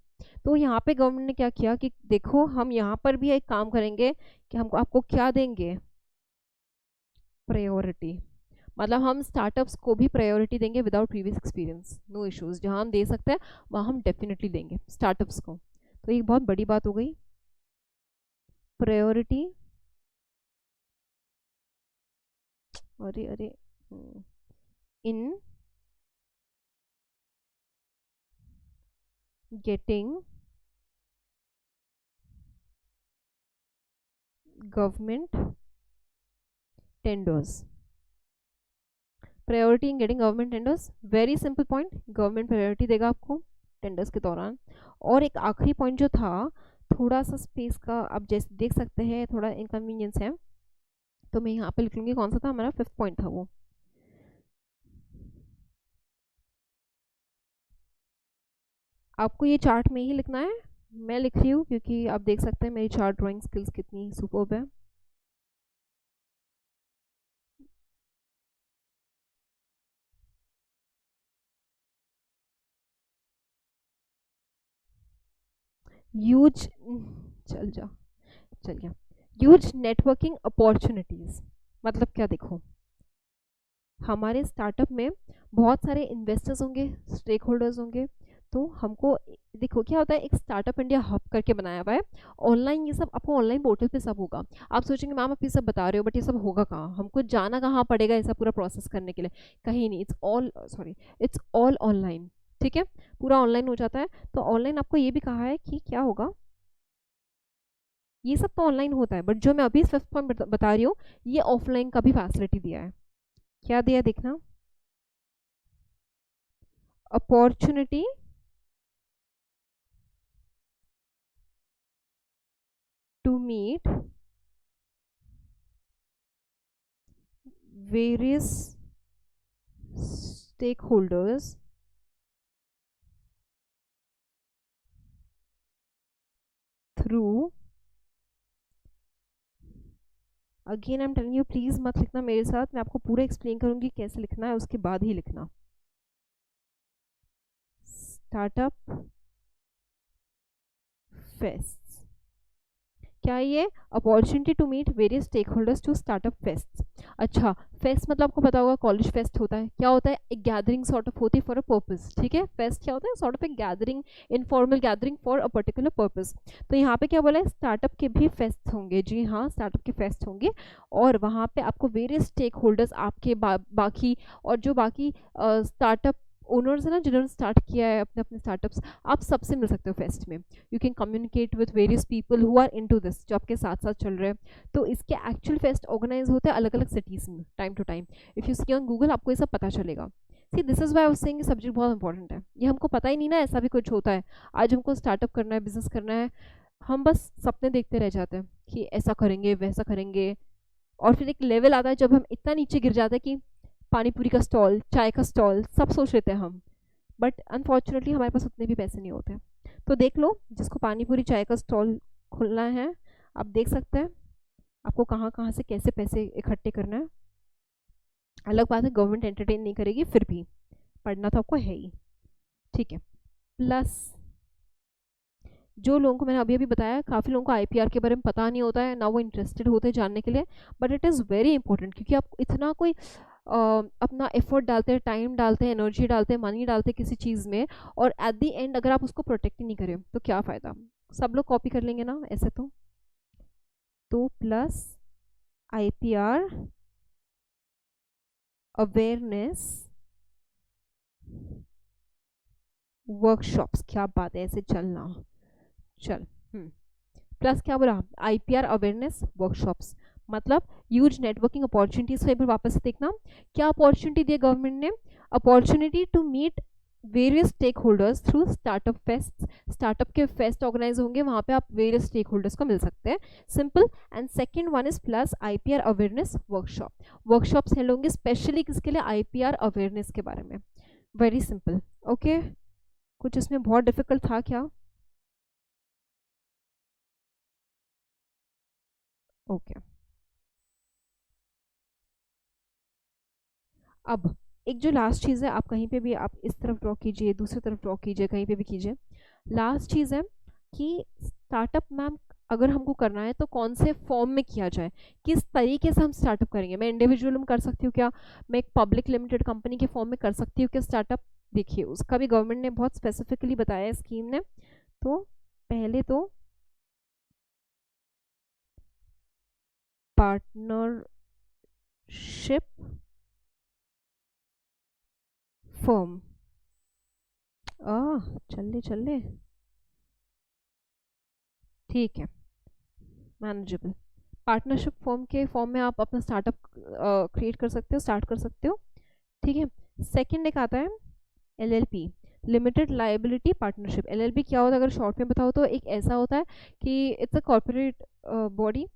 तो यहाँ पे गवर्नमेंट ने क्या किया कि देखो हम यहाँ पर भी एक काम करेंगे कि हमको आपको क्या देंगे, प्रायोरिटी, मतलब हम स्टार्टअप्स को भी प्रायोरिटी देंगे without previous experience, no issues, जहाँ हम दे सकते हैं वहाँ हम डेफिनेटली देंगे स्टार्टअप्स को। तो ये बहुत बड़ी बात हो गई, प्रायोरिटी, अरे अरे, in getting government tenders, priority in getting government tenders, very simple point, government priority देगा आपको टेंडर्स के दौरान। और एक आखिरी पॉइंट जो था, थोड़ा सा स्पेस का आप जैसे देख सकते हैं थोड़ा इनकन्वीनियंस है, तो मैं यहाँ पे लिख लूँगी, कौन सा था हमारा 5th पॉइंट था वो, आपको ये चार्ट में ही लिखना है, मैं लिख रही हूँ क्योंकि आप देख सकते हैं मेरी चार्ट ड्राइंग स्किल्स कितनी सुपर्ब है। ह्यूज, चल जा, चल गया, ह्यूज नेटवर्किंग अपॉर्चुनिटीज, मतलब क्या, देखो हमारे स्टार्टअप में बहुत सारे इन्वेस्टर्स होंगे, स्टेक होल्डर्स होंगे, तो हमको देखो क्या होता है, एक स्टार्टअप इंडिया हब करके बनाया हुआ है, ऑनलाइन ये सब आपको ऑनलाइन पोर्टल पे सब होगा। आप सोचेंगे मैम आप ये सब बता रहे हो बट ये सब होगा कहाँ, हमको जाना कहाँ पड़ेगा ये सब पूरा प्रोसेस करने के लिए, कहीं नहीं, इट्स ऑल ऑनलाइन, ठीक है, पूरा ऑनलाइन हो जाता है। तो ऑनलाइन आपको ये भी कहा है कि क्या होगा, ये सब तो ऑनलाइन होता है, बट जो मैं अभी 5th पॉइंट बता रही हूँ ये ऑफलाइन का भी फैसिलिटी दिया है। क्या दिया देखना, opportunity to meet various stakeholders through, again I am telling you please मत लिखना मेरे साथ, मैं आपको पूरा एक्सप्लेन करूंगी कैसे लिखना है, उसके बाद ही लिखना, स्टार्टअप फेस्ट, क्या ये, opportunity to meet various stakeholders to startup fest. अच्छा, फेस्ट मतलब आपको पता होगा कॉलेज फेस्ट होता है, क्या होता है, एक गैदरिंग सॉर्ट ऑफ होती है फॉर अ पर्पस, ठीक है, फेस्ट क्या होता है, सॉर्ट ऑफ एक gathering, informal gathering for a particular purpose. तो यहाँ पे क्या बोला है, स्टार्टअप के भी फेस्ट होंगे, जी हाँ स्टार्टअप के फेस्ट होंगे, और वहाँ पे आपको वेरियस स्टेक होल्डर्स आपके बाकी, और जो बाकी स्टार्टअप ओनर्स है ना जिन्होंने स्टार्ट किया है अपने अपने स्टार्टअप्स, आप सबसे मिल सकते हो फेस्ट में, you can communicate with various people who are into this, जो आपके साथ साथ चल रहे हैं। तो इसके एक्चुअल फेस्ट ऑर्गेनाइज होते हैं अलग अलग सिटीज़ में time to time, if you see on Google आपको ये सब पता चलेगा। See this is why I was saying subject बहुत इंपॉर्टेंट है, ये हमको पता ही नहीं ना ऐसा भी कुछ होता है, आज हमको स्टार्टअप करना है, बिजनेस करना है, हम बस सपने देखते रह जाते हैं कि ऐसा करेंगे वैसा करेंगे, और फिर एक लेवल आता है जब हम इतना नीचे गिर जाते हैं कि पानी पूरी का स्टॉल, चाय का स्टॉल सब सोच लेते हैं हम, बट अनफॉर्चुनेटली हमारे पास उतने भी पैसे नहीं होते। तो देख लो जिसको पानी पूरी चाय का स्टॉल खुलना है, आप देख सकते हैं आपको कहाँ कहाँ से कैसे पैसे इकट्ठे करना है। अलग बात है गवर्नमेंट एंटरटेन नहीं करेगी, फिर भी पढ़ना तो आपको है ही, ठीक है। प्लस जो लोगों को मैंने अभी अभी बताया, काफ़ी लोगों को आईपीआर के बारे में पता नहीं होता है ना, वो इंटरेस्टेड होते हैं जानने के लिए, but it is very important, क्योंकि आप इतना कोई अपना एफर्ट डालते हैं, टाइम डालते हैं, एनर्जी डालते हैं, मनी डालते हैं किसी चीज़ में, और एट द एंड अगर आप उसको प्रोटेक्ट ही नहीं करें तो क्या फ़ायदा, सब लोग कॉपी कर लेंगे ना ऐसे तो प्लस आईपीआर अवेयरनेस वर्कशॉप्स, क्या बात है, ऐसे चलना, चल। प्लस क्या बोला, आईपीआर अवेयरनेस वर्कशॉप्स, मतलब ह्यूज नेटवर्किंग अपॉर्चुनिटीज। एक बार वापस से देखना, क्या अपॉर्चुनिटी दी गवर्नमेंट ने, opportunity to meet various stakeholders through startup fest. Startup के फेस्ट ऑर्गेनाइज होंगे, वहां पे आप वेरियस स्टेक होल्डर्स को मिल सकते हैं, simple. And second one is plus IPR awareness workshop, workshops held होंगे स्पेशली किसके लिए, आईपीआर अवेयरनेस के बारे में। Very simple, okay. कुछ इसमें बहुत डिफिकल्ट था क्या? ओके अब एक जो लास्ट चीज़ है, आप कहीं पे भी आप इस तरफ ड्रॉ कीजिए, दूसरी तरफ ड्रॉ कीजिए, कहीं पे भी कीजिए। लास्ट चीज़ है कि स्टार्टअप मैम अगर हमको करना है तो कौन से फॉर्म में किया जाए, किस तरीके से हम स्टार्टअप करेंगे। मैं इंडिविजुअल में कर सकती हूँ क्या, मैं एक पब्लिक लिमिटेड कंपनी के फॉर्म में कर सकती हूँ क्या स्टार्टअप? देखिए उसका भी गवर्नमेंट ने बहुत स्पेसिफिकली बताया है स्कीम ने। तो पहले तो पार्टनरशिप फर्म, चल ले, ठीक है, मैनेजेबल। पार्टनरशिप फॉर्म के फॉर्म में आप अपना स्टार्टअप क्रिएट कर सकते हो, स्टार्ट कर सकते हो, ठीक है। सेकंड एक आता है LLP, limited liability partnership. LLP क्या होता है अगर शॉर्ट में बताओ तो एक ऐसा होता है कि इट्स अ कॉर्पोरेट बॉडी।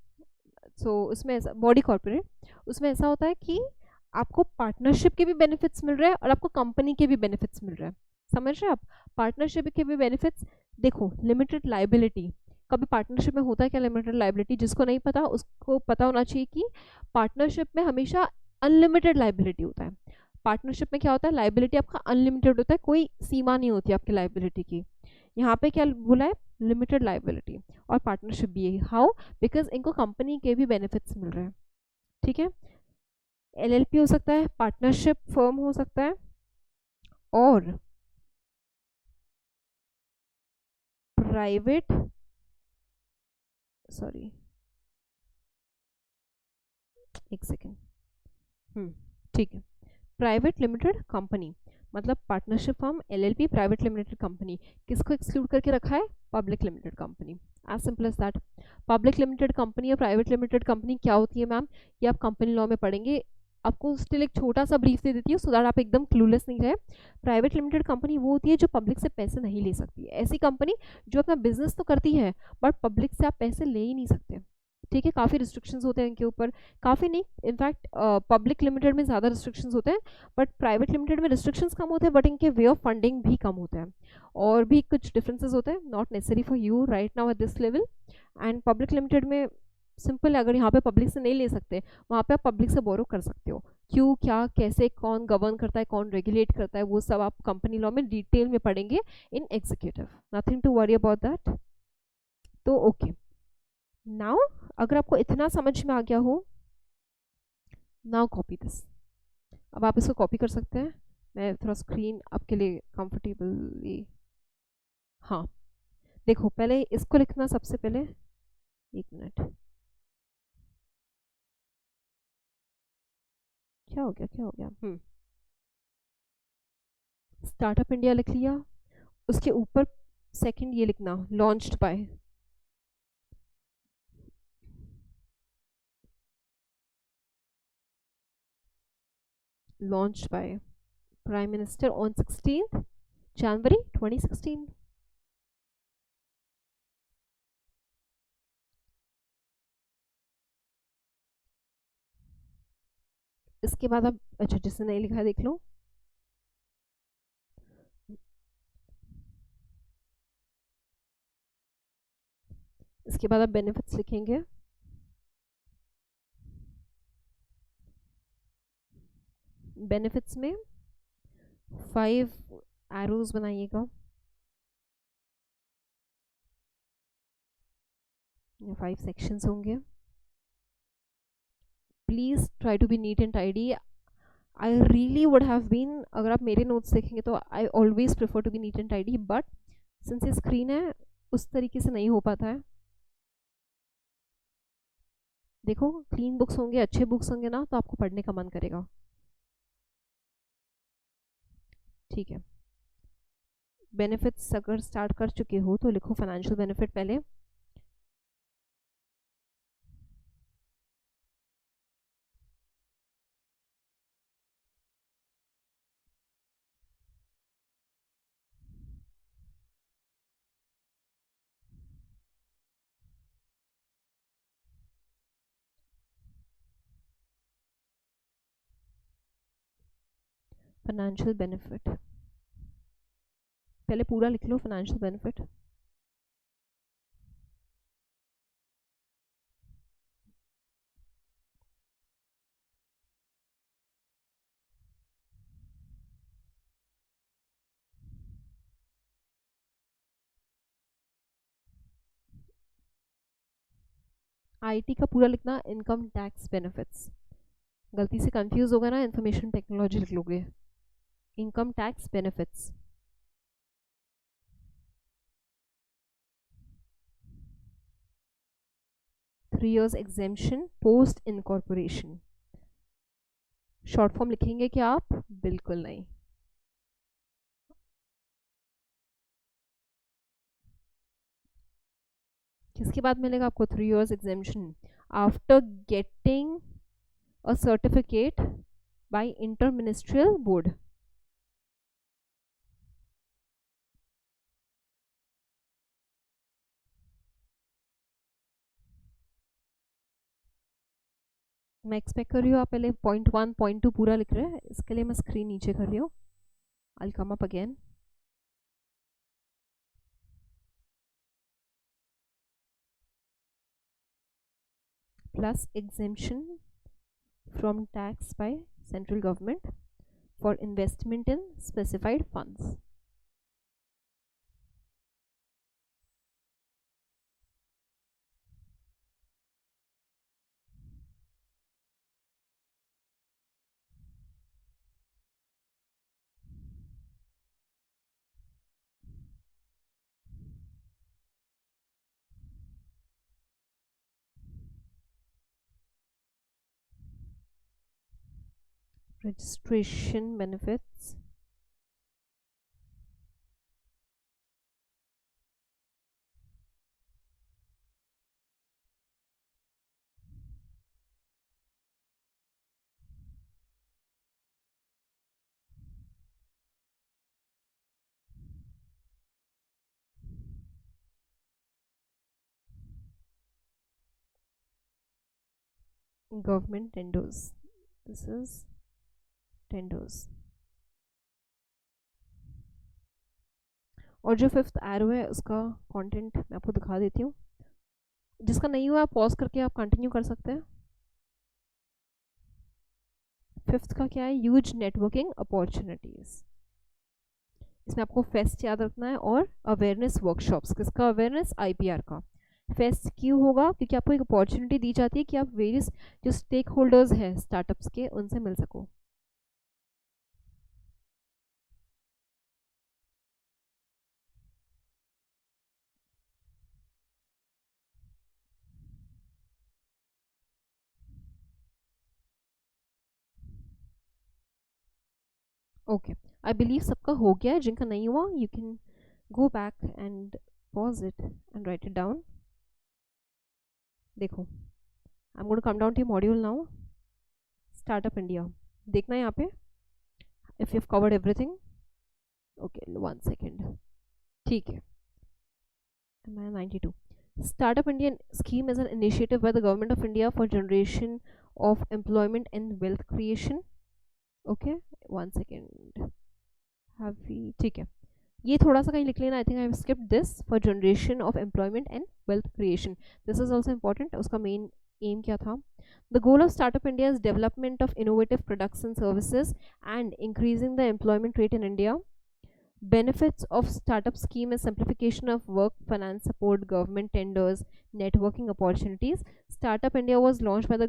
सो उसमें ऐसा बॉडी कॉर्पोरेट, उसमें ऐसा होता है कि आपको पार्टनरशिप के भी बेनिफिट्स मिल रहे हैं और आपको कंपनी के भी बेनिफिट्स मिल रहे हैं। समझ रहे हैं आप, पार्टनरशिप के भी बेनिफिट्स। देखो लिमिटेड लाइबिलिटी, कभी पार्टनरशिप में होता है क्या लिमिटेड लाइबिलिटी, जिसको नहीं पता उसको पता होना चाहिए कि पार्टनरशिप में हमेशा अनलिमिटेड लाइबिलिटी होता है। पार्टनरशिप में क्या होता है, लाइबिलिटी आपका अनलिमिटेड होता है, कोई सीमा नहीं होती आपकी लाइबिलिटी की। यहाँ पे क्या बोला है, लिमिटेड लाइबिलिटी। और पार्टनरशिप भी है, हाउ, बिकॉज इनको कंपनी के भी बेनिफिट्स मिल रहे हैं, ठीक है। एलएलपी हो सकता है, पार्टनरशिप फर्म हो सकता है, और प्राइवेट, सॉरी एक सेकेंड, ठीक है, प्राइवेट लिमिटेड कंपनी, मतलब partnership firm, LLP, private limited company. किसको एक्सक्लूड करके रखा है, public limited company, as simple as that. Public limited company और प्राइवेट लिमिटेड कंपनी क्या होती है मैम, ये आप कंपनी लॉ में पढ़ेंगे। आपको स्टिल एक छोटा सा ब्रीफ दे देती हूँ सो दैट आप एकदम क्लूलेस नहीं रहे। प्राइवेट लिमिटेड कंपनी वो होती है जो पब्लिक से पैसे नहीं ले सकती, ऐसी कंपनी जो अपना बिजनेस तो करती है बट पब्लिक से आप पैसे ले ही नहीं सकते, ठीक है। काफ़ी रिस्ट्रिक्शंस होते हैं इनके ऊपर, काफ़ी नहीं, इनफैक्ट पब्लिक लिमिटेड में ज़्यादा रिस्ट्रिक्शंस होते हैं, बट प्राइवेट लिमिटेड में रिस्ट्रिक्शंस कम होते हैं बट इनके वे ऑफ फंडिंग भी कम होते हैं, और भी कुछ डिफरेंसेस होते हैं, not necessary for you right now at this level. And public limited में सिंपल है, अगर यहाँ पे पब्लिक से नहीं ले सकते वहाँ पे आप पब्लिक से बोरो कर सकते हो। क्यों, क्या, कैसे, कौन गवर्न करता है, कौन रेगुलेट करता है, वो सब आप कंपनी लॉ में डिटेल में पढ़ेंगे in executive, nothing to worry about that. तो ओके, नाउ अगर आपको इतना समझ में आ गया हो, नाउ कॉपी दिस। अब आप इसको कॉपी कर सकते हैं, मैं थोड़ा स्क्रीन आपके लिए कंफर्टेबली, हाँ देखो पहले इसको लिखना सबसे पहले, एक मिनट, क्या हो गया, क्या हो गया, स्टार्टअप इंडिया लिख लिया, उसके ऊपर सेकंड ये लिखना, launched by, launched by Prime Minister on 16th January 2016। इसके बाद आप, अच्छा जिसने नहीं लिखा है देख लो, इसके बाद आप बेनिफिट्स लिखेंगे, बेनिफिट्स में 5 एरोज बनाइएगा, या 5 सेक्शंस होंगे। Please try to be neat and tidy. I really would have been, अगर आप मेरे नोट्स देखेंगे तो I always prefer to be neat and tidy, but since ये स्क्रीन है उस तरीके से नहीं हो पाता है। देखो क्लीन बुक्स होंगे, अच्छे बुक्स होंगे ना तो आपको पढ़ने का मन करेगा, ठीक है। बेनिफिट्स अगर स्टार्ट कर चुके हो तो लिखो फाइनेंशियल बेनिफिट पहले. फाइनेंशियल बेनिफिट पहले पूरा लिख लो, फाइनेंशियल बेनिफिट. आईटी का पूरा लिखना, इनकम टैक्स बेनिफिट्स. गलती से कंफ्यूज होगा ना, इंफॉर्मेशन टेक्नोलॉजी लिख लोगे. Income tax benefits. 3 years exemption post incorporation. Short form लिखेंगे क्या आप? बिल्कुल नहीं. किसके बाद मिलेगा आपको 3 years exemption? After getting a certificate by inter ministerial board. मैं एक्सपेक्ट कर रही हूँ आप पहले पॉइंट 1 पॉइंट 2 पूरा लिख रहे हैं. इसके लिए मैं स्क्रीन नीचे कर रही हूँ. I will come up again. Plus exemption from tax by central government for investment in specified funds. Registration benefits. Government tenders. This is tenders. और जो 5th एरो है उसका कंटेंट मैं आपको दिखा देती हूँ. जिसका नहीं हुआ पॉज करके आप कंटिन्यू कर सकते हैं. 5th का क्या है? Huge networking opportunities. इसमें आपको फेस्ट याद रखना है और अवेयरनेस वर्कशॉप्स. किसका अवेयरनेस? आईपीआर का. फेस्ट क्यों होगा? क्योंकि आपको एक अपॉर्चुनिटी दी जाती है कि आप वेरियस जो स्टेक होल्डर्स हैं स्टार्टअप्स के उनसे मिल सको. ओके, आई बिलीव सबका हो गया है. जिनका नहीं हुआ you can go back and pause it and write it down. देखो, I am going to come down to module now. Startup India देखना है यहाँ पे if you have covered everything. Okay, 1 second. ठीक है. 92. Startup India scheme is an initiative by the Government of India for generation of employment and wealth creation. Okay, 1 second. Have we? ठीक है. ये थोड़ा सा कहीं लिख लेना. I think I have skipped this. For generation of employment and wealth creation. This is also important. उसका main aim क्या था? The goal of Startup India is development of innovative products and services and increasing the employment rate in India. Benefits of startup scheme is simplification of work, finance support, government tenders, networking opportunities. Startup India was launched by the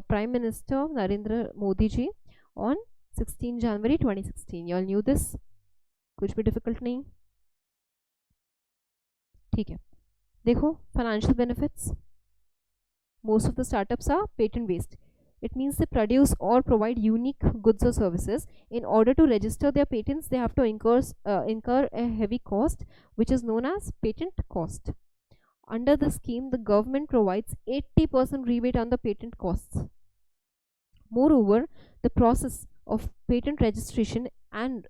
Prime Minister Narendra Modi ji on 16 January 2016. You all knew this? कुछ भी difficult नहीं. ठीक है. देखो, financial benefits. Most of the startups are patent based. It means they produce or provide unique goods or services. In order to register their patents, they have to incur a heavy cost, which is known as patent cost. Under the scheme, the government provides 80% rebate on the patent costs. Moreover, the process of patent registration and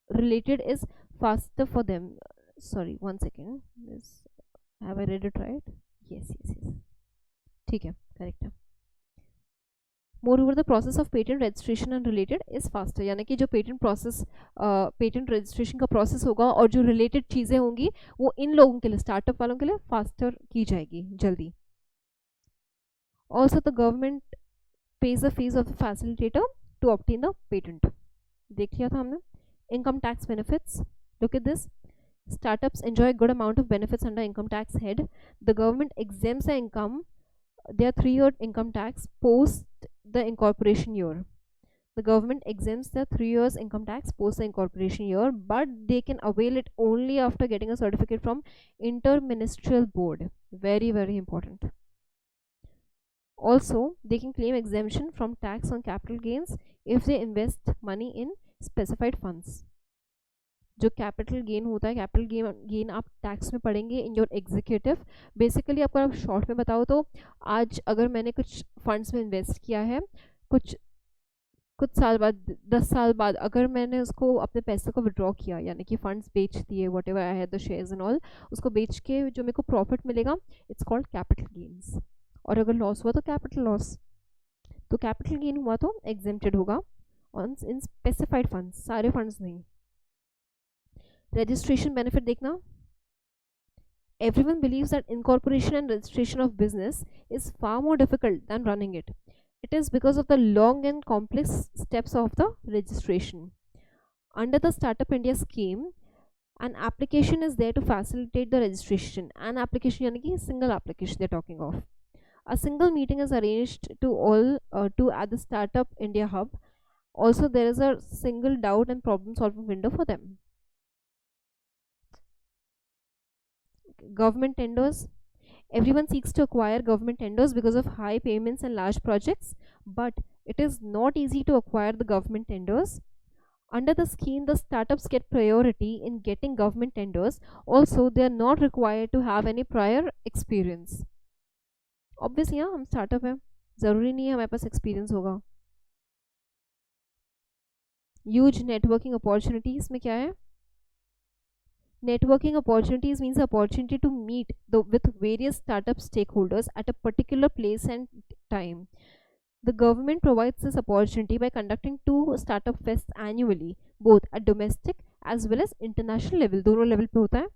related is faster for them. Sorry, one second. Have I read it right? Yes. ठीक है, correct है. Moreover, the process of patent registration and related is faster. यानी कि जो patent process, patent registration का process होगा और जो related चीज़ें होंगी वो इन लोगों के लिए, startup वालों के लिए faster की जाएगी, जल्दी. Also, the government pays the fees of the facilitator to obtain the patent. देख लिया था हमने. Income tax benefits. Look at this. Startups enjoy a good amount of benefits under income tax head. The government exempts the income, their 3-year income tax post the incorporation year. The government exempts the 3 years income tax post the incorporation year, but they can avail it only after getting a certificate from interministerial board. Very, very important. Also, they can claim exemption from tax on capital gains if they invest money in specified funds. जो capital gain होता है, capital gain आप tax में पढ़ेंगे in your executive. Basically आपको आप short में बताओ तो आज अगर मैंने कुछ फंड्स में इन्वेस्ट किया है, कुछ साल बाद, 10 साल बाद अगर मैंने उसको अपने पैसे को विड्रॉ किया, यानी कि फंड्स बेच दिए, what ever I had the shares and all, उसको बेच के जो मेरे को प्रॉफिट मिलेगा, इट्स कॉल्ड कैपिटल गेन्स. और अगर लॉस हुआ तो कैपिटल लॉस. तो कैपिटल गेन हुआ तो एग्जेम्प्टेड होगा ऑन इन स्पेसिफाइड फंड्स, सारे फंड्स नहीं. Registration benefit देखना. Everyone believes that incorporation and registration of business is far more difficult than running it. It is because of the long and complex steps of the registration. Under the Startup India scheme, an application is there to facilitate the registration. An application यानी कि single application they're talking of. A single meeting is arranged to at the Startup India hub. Also, there is a single doubt and problem solving window for them. Government tenders. Everyone seeks to acquire government tenders because of high payments and large projects, but it is not easy to acquire the government tenders. Under the scheme, the startups get priority in getting government tenders. Also, they are not required to have any prior experience. Obviously, हम startup है, ज़रूरी नहीं है हमारे पास experience होगा. Huge networking opportunities में क्या है? Networking opportunities means the opportunity to meet with various startup stakeholders at a particular place and time. The government provides this opportunity by conducting 2 startup fests annually, both at domestic as well as international level. दोनों level पे होता है.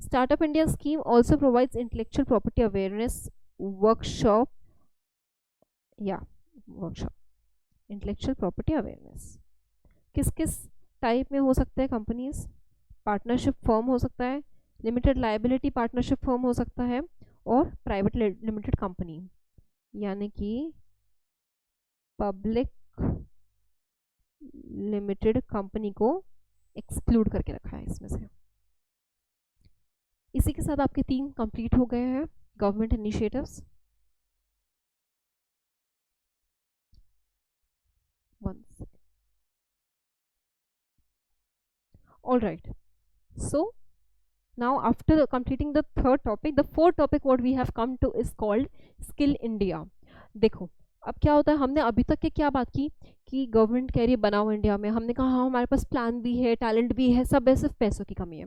Startup India scheme also provides intellectual property awareness workshop. Intellectual property awareness. किस type में हो सकता है companies? Partnership firm हो सकता है, लिमिटेड लायबिलिटी पार्टनरशिप फर्म हो सकता है, और प्राइवेट लिमिटेड कंपनी, यानी कि पब्लिक लिमिटेड कंपनी को एक्सक्लूड करके रखा है इसमें से. इसी के साथ आपके 3 कंप्लीट हो गए हैं government initiatives. All right. So now after completing the 3rd topic, the 4th topic what we have come to is called Skill India. देखो अब क्या होता है, हमने अभी तक के क्या बात की कि गवर्नमेंट कह रही है बनाओ इंडिया में. हमने कहा हाँ हमारे पास प्लान भी है, टैलेंट भी है, सब है, सिर्फ पैसों की कमी है.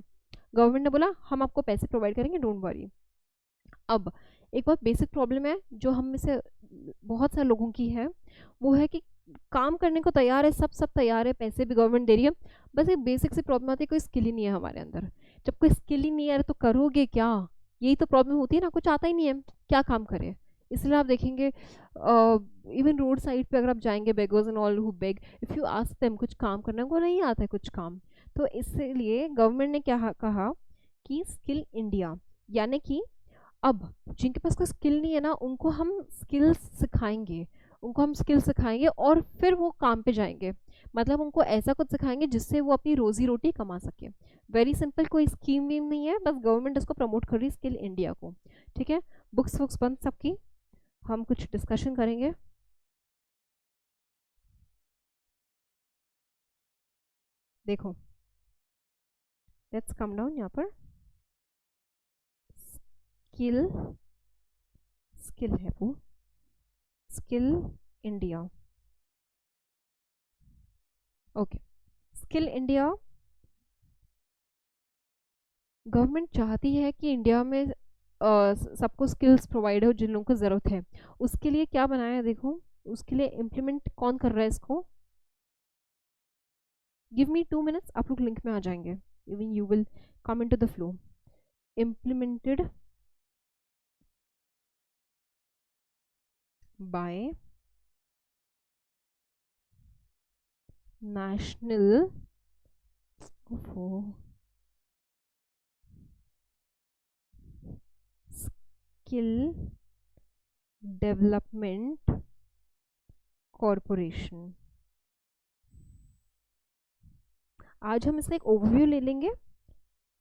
गवर्नमेंट ने बोला हम आपको पैसे प्रोवाइड करेंगे, डोंट वरी. अब एक बहुत बेसिक प्रॉब्लम है जो हम में से बहुत सारे लोगों की है, वो है कि काम करने को तैयार है, सब तैयार है, पैसे भी गवर्नमेंट दे रही है, बस एक बेसिक सी प्रॉब्लम आती है, कोई स्किल ही नहीं है हमारे अंदर. जब कोई स्किल ही नहीं है तो करोगे क्या? यही तो प्रॉब्लम होती है ना, कुछ आता ही नहीं है, क्या काम करें. इसलिए आप देखेंगे इवन रोड साइड पे अगर आप जाएंगे, beggars and all who beg, if you ask them कुछ काम करने को नहीं आता है कुछ काम. तो इसलिए गवर्नमेंट ने क्या कहा कि स्किल इंडिया, यानी कि अब जिनके पास कोई स्किल नहीं है ना, उनको हम स्किल सिखाएंगे और फिर वो काम पे जाएंगे. मतलब उनको ऐसा कुछ सिखाएंगे जिससे वो अपनी रोजी रोटी कमा सके. वेरी सिंपल, कोई स्कीम वीम नहीं है, बस गवर्नमेंट इसको प्रमोट कर रही है, स्किल इंडिया को. ठीक है, बुक्स बंद सबकी, हम कुछ डिस्कशन करेंगे. देखो लेट्स कम डाउन यहाँ पर, स्किल, स्किल है वो, skill India, okay. Skill India, government चाहती है कि इंडिया में सबको स्किल्स प्रोवाइड हो जिन लोगों को ज़रूरत है। उसके लिए क्या बनाया है देखो, उसके लिए इम्प्लीमेंट कौन कर रहा है इसको, गिव मी 2 minutes, आप लोग लिंक में आ जाएंगे, even you will come in to the flow. Implemented by National Skill Development Corporation. आज हम इसका एक ओवरव्यू ले लेंगे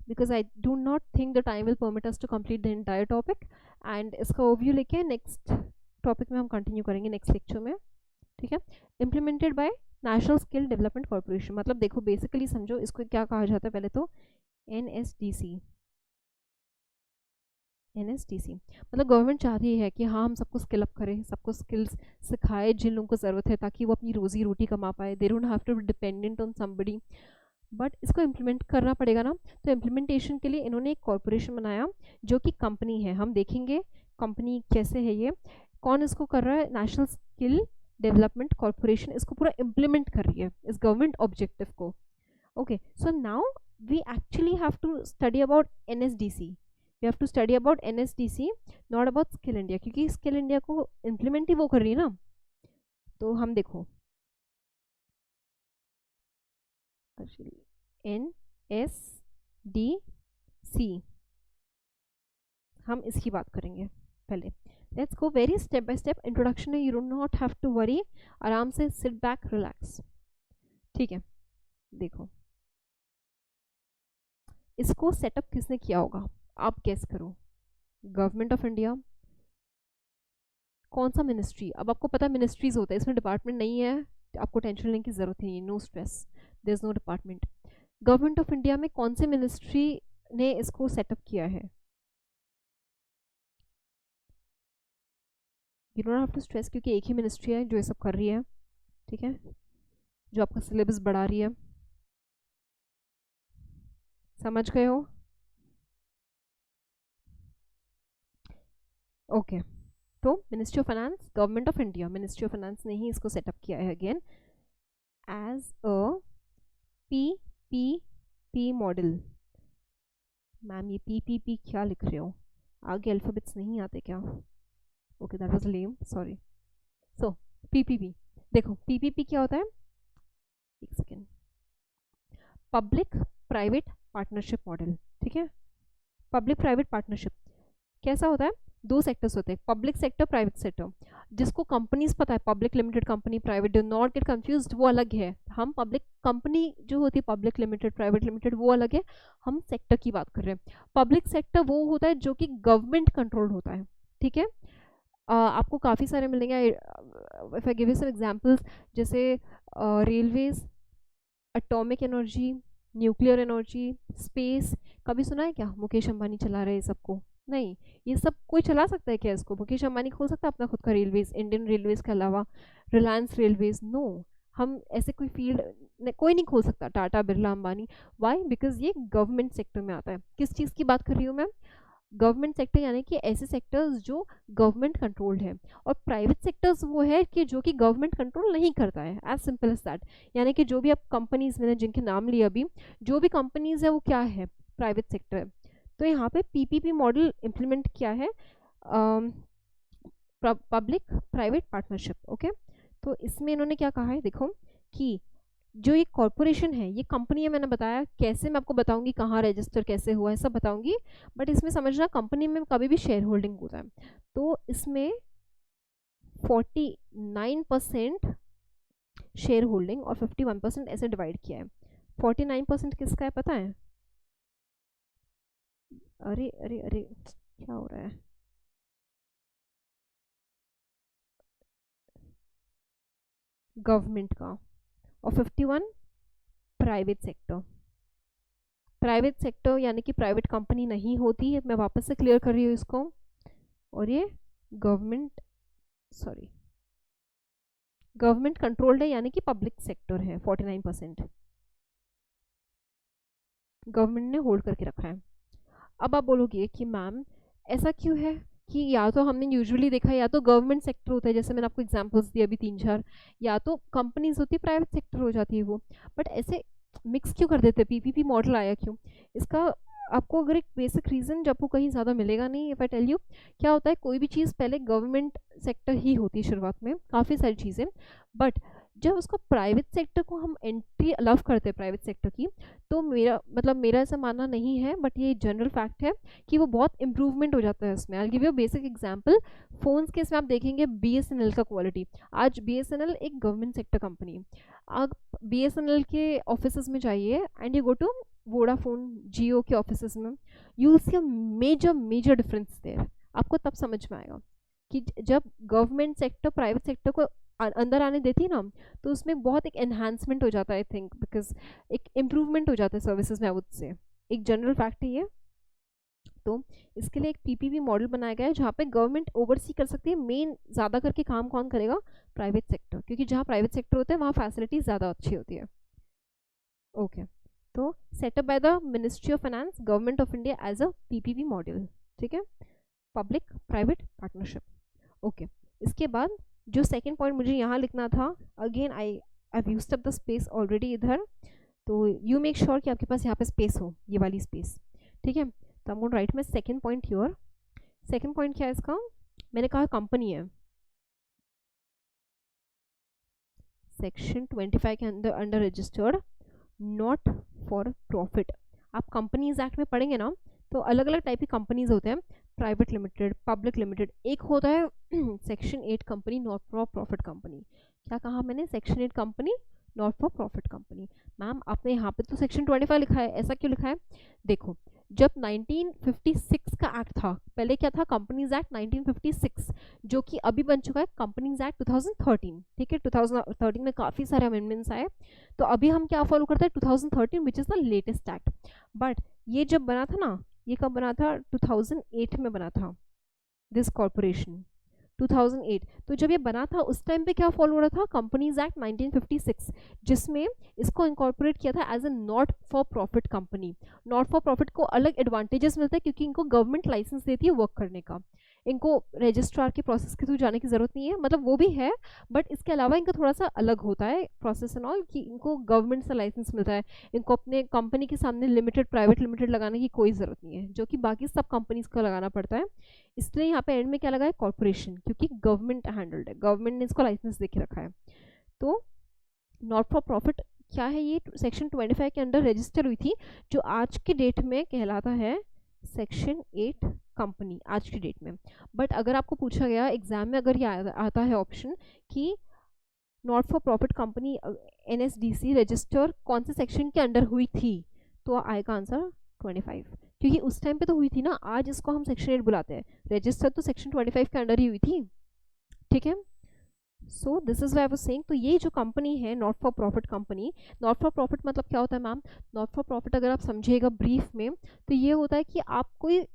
because I do not think the time will permit us to complete the entire topic, and इसका overview लेके next topic में हम कंटिन्यू करेंगे नेक्स्ट लेक्चर में, ठीक है। Implemented by National Skill Development corporation, मतलब देखो बेसिकली समझो इसको क्या कहा जाता है, पहले तो NSDC। NSDC मतलब गवर्नमेंट चाहती है कि हाँ हम सबको स्किल अप करें, सबको स्किल्स सिखाए जिन लोगों को ज़रूरत है, ताकि वो अपनी रोजी रोटी कमा पाए, they don't have to be dependent on somebody. But इसको इम्प्लीमेंट करना पड़ेगा ना, तो इम्प्लीमेंटेशन के लिए इन्होंने एक कॉरपोरेशन बनाया जो कि कंपनी है, हम देखेंगे कंपनी कैसे है ये, कौन इसको कर रहा है, नेशनल स्किल डेवलपमेंट कॉरपोरेशन इसको पूरा इम्प्लीमेंट कर रही है इस गवर्नमेंट ऑब्जेक्टिव को। Okay, so now we actually have to study about NSDC, we have to study about NSDC, not about Skill India, क्योंकि स्किल इंडिया को इम्प्लीमेंट ही वो कर रही है ना। तो हम देखो NSDC, हम इसकी बात करेंगे पहले। Let's go very step by step, introduction है, you do not have to worry, आराम से सिट बैक रिलैक्स, ठीक है। देखो इसको सेटअप किसने किया होगा, आप गेस करो, गवर्नमेंट ऑफ इंडिया, कौन सा मिनिस्ट्री, अब आपको पता है मिनिस्ट्रीज होता है, इसमें डिपार्टमेंट नहीं है, आपको टेंशन लेने की जरूरत नहीं है, no stress, there is no department. Government of India में कौन से मिनिस्ट्री ने इसको सेटअप किया है, you don't have to stress, क्योंकि एक ही मिनिस्ट्री है जो ये सब कर रही है, ठीक है, जो आपका सिलेबस बढ़ा रही है, समझ गए हो। ओके तो Ministry of Finance, Government of India, Ministry of Finance ने ही इसको सेटअप किया है again as a PPP model. Ma'am ये PPP क्या लिख रहे हो, आगे अल्फाबेट्स नहीं आते क्या, okay that was lame, sorry. So PPP, देखो PPP क्या होता है, एक second, public private partnership model, ठीक है। पब्लिक प्राइवेट पार्टनरशिप कैसा होता है, दो सेक्टर्स होते हैं, पब्लिक सेक्टर, प्राइवेट सेक्टर। जिसको कंपनीज पता है, public limited company, private, do not gate confused, वो अलग है। हम पब्लिक कंपनी जो होती है पब्लिक लिमिटेड, प्राइवेट लिमिटेड, वो अलग है, हम सेक्टर की बात कर रहे हैं। पब्लिक सेक्टर वो होता है जो कि गवर्नमेंट कंट्रोल होता है, ठीक है। आपको काफ़ी सारे मिलेंगे, if I give you some examples, जैसे railways, atomic energy, nuclear energy, space, कभी सुना है क्या मुकेश अंबानी चला रहे हैं सबको, नहीं, ये सब कोई चला सकता है क्या इसको, मुकेश अंबानी खोल सकता है अपना खुद का रेलवेज, इंडियन रेलवेज के अलावा, रिलायंस रेलवेज, नो, हम ऐसे कोई फील्ड कोई नहीं खोल सकता, टाटा बिरला अंबानी, वाई, बिकॉज ये गवर्नमेंट सेक्टर में आता है। किस चीज़ की बात कर रही हूँ मैं, गवर्नमेंट सेक्टर, यानी कि ऐसे सेक्टर्स जो गवर्नमेंट कंट्रोल्ड है, और प्राइवेट सेक्टर्स वो है कि जो कि गवर्नमेंट कंट्रोल नहीं करता है, एज सिंपल एज दैट। यानी कि जो भी आप कंपनीज, मैंने जिनके नाम लिए अभी, जो भी कंपनीज है वो क्या है, प्राइवेट सेक्टर है। तो यहाँ पे PPP मॉडल इम्प्लीमेंट किया है, पब्लिक प्राइवेट पार्टनरशिप, ओके। तो इसमें इन्होंने क्या कहा है, देखो कि जो ये कॉरपोरेशन है, ये कंपनी है, मैंने बताया कैसे, मैं आपको बताऊंगी कहाँ रजिस्टर कैसे हुआ है सब बताऊंगी, बट इसमें समझना कंपनी में कभी भी शेयर होल्डिंग होता है, तो इसमें 49% शेयर होल्डिंग और 51% ऐसे डिवाइड किया है। 49% किसका है पता है, अरे अरे अरे क्या हो रहा है, गवर्नमेंट का, और 51 प्राइवेट सेक्टर। प्राइवेट सेक्टर यानी कि प्राइवेट कंपनी नहीं होती है, मैं वापस से क्लियर कर रही हूँ इसको। और ये गवर्नमेंट कंट्रोल्ड है यानी कि पब्लिक सेक्टर है। 49% गवर्नमेंट ने होल्ड करके रखा है। अब आप बोलोगे कि मैम ऐसा क्यों है कि या तो हमने यूजुअली देखा है या तो गवर्नमेंट सेक्टर होता है, जैसे मैंने आपको एग्जांपल्स दिए अभी 3-4, या तो कंपनीज होती है, प्राइवेट सेक्टर हो जाती है वो, बट ऐसे मिक्स क्यों कर देते हैं? पीपीपी मॉडल आया क्यों? इसका आपको अगर एक बेसिक रीज़न जो आपको कहीं ज़्यादा मिलेगा नहीं, इफ आई टेल यू, क्या होता है कोई भी चीज़ पहले गवर्नमेंट सेक्टर ही होती है शुरुआत में, काफ़ी सारी चीज़ें, बट जब उसको प्राइवेट सेक्टर को हम एंट्री अलाउ करते हैं प्राइवेट सेक्टर की, तो मेरा ऐसा मानना नहीं है, बट ये जनरल फैक्ट है कि वो बहुत इंप्रूवमेंट हो जाता है उसमें। आई give you basic example, phones के इसमें आप देखेंगे बीएसएनएल का क्वालिटी। आज बीएसएनएल एक गवर्नमेंट सेक्टर कंपनी है। आप बीएसएनएल के ऑफिस में जाइए and you go to Vodafone Jio के ऑफिस में, you will see a major difference there. आपको तब समझ में आएगा कि जब गवर्नमेंट सेक्टर प्राइवेट सेक्टर को अंदर आने देती है ना, तो उसमें बहुत एक एनहांसमेंट हो जाता है, आई थिंक, बिकॉज एक इम्प्रूवमेंट हो जाता है सर्विसेज में, आई वुड से। एक जनरल फैक्ट है ये। तो इसके लिए एक पीपीपी मॉडल बनाया गया है जहाँ पे गवर्नमेंट ओवरसी कर सकती है। मेन ज़्यादा करके काम कौन करेगा? प्राइवेट सेक्टर, क्योंकि जहाँ प्राइवेट सेक्टर होता है वहाँ फैसिलिटीज ज़्यादा अच्छी होती है। ओके, तो setup by the Ministry of Finance, Government of India as a PPP model. ठीक है, पब्लिक प्राइवेट पार्टनरशिप। ओके, इसके बाद जो सेकेंड पॉइंट मुझे यहाँ लिखना था, again I have used up the space already इधर, तो यू मेक श्योर कि आपके पास यहाँ पे स्पेस हो, ये वाली स्पेस। ठीक है, तो I am going to write my second point here. Second point क्या है इसका? मैंने कहा कंपनी है, सेक्शन 25 के under registered, not for profit. आप कंपनीज एक्ट में पढ़ेंगे ना, तो अलग अलग टाइप की कंपनीज होते हैं, प्राइवेट लिमिटेड, पब्लिक लिमिटेड। एक होता है section 8 company, not for profit company. क्या कहा मैंने? Section 8 company, not for profit company. Ma'am आपने यहाँ पे तो सेक्शन 25 लिखा है, ऐसा क्यों लिखा है? देखो, जब 1956 का एक्ट था, पहले क्या था? कंपनीज एक्ट 1956, जो कि अभी बन चुका है कंपनीज एक्ट 2013। ठीक है, 2013 में काफ़ी सारे अमेंडमेंट्स आए, तो अभी हम क्या फॉलो करते हैं? 2013, which is the latest act. But ये जब बना था ना, ये कब बना था? 2008 में बना था दिस कॉर्पोरेशन, 2008। तो जब ये बना था उस टाइम पे क्या फॉलो हो रहा था? कंपनीज एक्ट 1956, जिसमें इसको इनकॉर्पोरेट किया था as a not for profit company. Not for profit को अलग एडवांटेजेस मिलता है क्योंकि इनको गवर्नमेंट लाइसेंस देती है वर्क करने का, इनको रजिस्ट्रार के प्रोसेस के थ्रू जाने की ज़रूरत नहीं है, मतलब वो भी है, बट इसके अलावा इनका थोड़ा सा अलग होता है प्रोसेस एंड ऑल, कि इनको गवर्नमेंट से लाइसेंस मिलता है, इनको अपने कंपनी के सामने लिमिटेड, प्राइवेट लिमिटेड लगाने की कोई ज़रूरत नहीं है, जो कि बाकी सब कंपनीज को लगाना पड़ता है। इसलिए यहाँ पे एंड में क्या लगा है? कॉर्पोरेशन, क्योंकि गवर्नमेंट हैंडल्ड है, गवर्नमेंट ने इसको लाइसेंस दे के रखा है। तो नॉट फॉर प्रॉफिट क्या है? ये सेक्शन 25 के अंडर रजिस्टर हुई थी, जो आज के डेट में कहलाता है सेक्शन 8 कंपनी, आज की डेट में। बट अगर आपको पूछा गया एग्जाम में, अगर ये आता है ऑप्शन कि not for profit company NSDC register कौन से सेक्शन के अंडर हुई थी, तो आएगा आंसर 25, क्योंकि उस टाइम पे तो हुई थी ना, आज इसको हम सेक्शन 8 बुलाते हैं, रजिस्टर तो सेक्शन 25 के अंडर ही हुई थी। ठीक है, so this is why I was saying. तो ये जो कंपनी है not for profit company, not for profit मतलब क्या होता है मैम? नॉट फॉर प्रॉफिट अगर आप समझिएगा ब्रीफ में, तो ये होता है कि आप कोई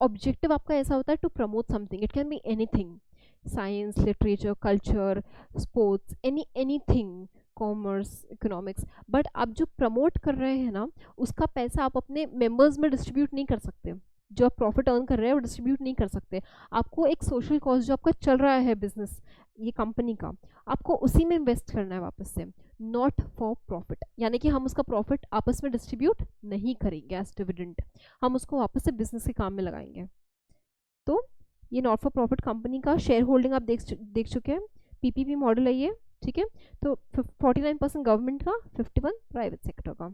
ऑब्जेक्टिव आपका ऐसा होता है to promote something, it can be anything, science, literature, culture, sports, anything, commerce, economics, but आप जो प्रमोट कर रहे हैं ना, उसका पैसा आप अपने मेंबर्स में डिस्ट्रीब्यूट नहीं कर सकते। जो आप प्रॉफिट अर्न कर रहे हैं वो डिस्ट्रीब्यूट नहीं कर सकते। आपको एक सोशल कॉज जो आपका चल रहा है बिजनेस, ये कंपनी का, आपको उसी में इन्वेस्ट करना है वापस से, नॉट फॉर प्रॉफिट, यानी कि हम उसका प्रॉफिट आपस में डिस्ट्रीब्यूट नहीं करेंगे एज डिविडेंड, हम उसको वापस से बिजनेस के काम में लगाएंगे। तो ये नॉट फॉर प्रॉफिट कंपनी का शेयर होल्डिंग आप देख चुके हैं, पीपीपी मॉडल है ये। ठीक है, तो 49% गवर्नमेंट का, 51 प्राइवेट सेक्टर का।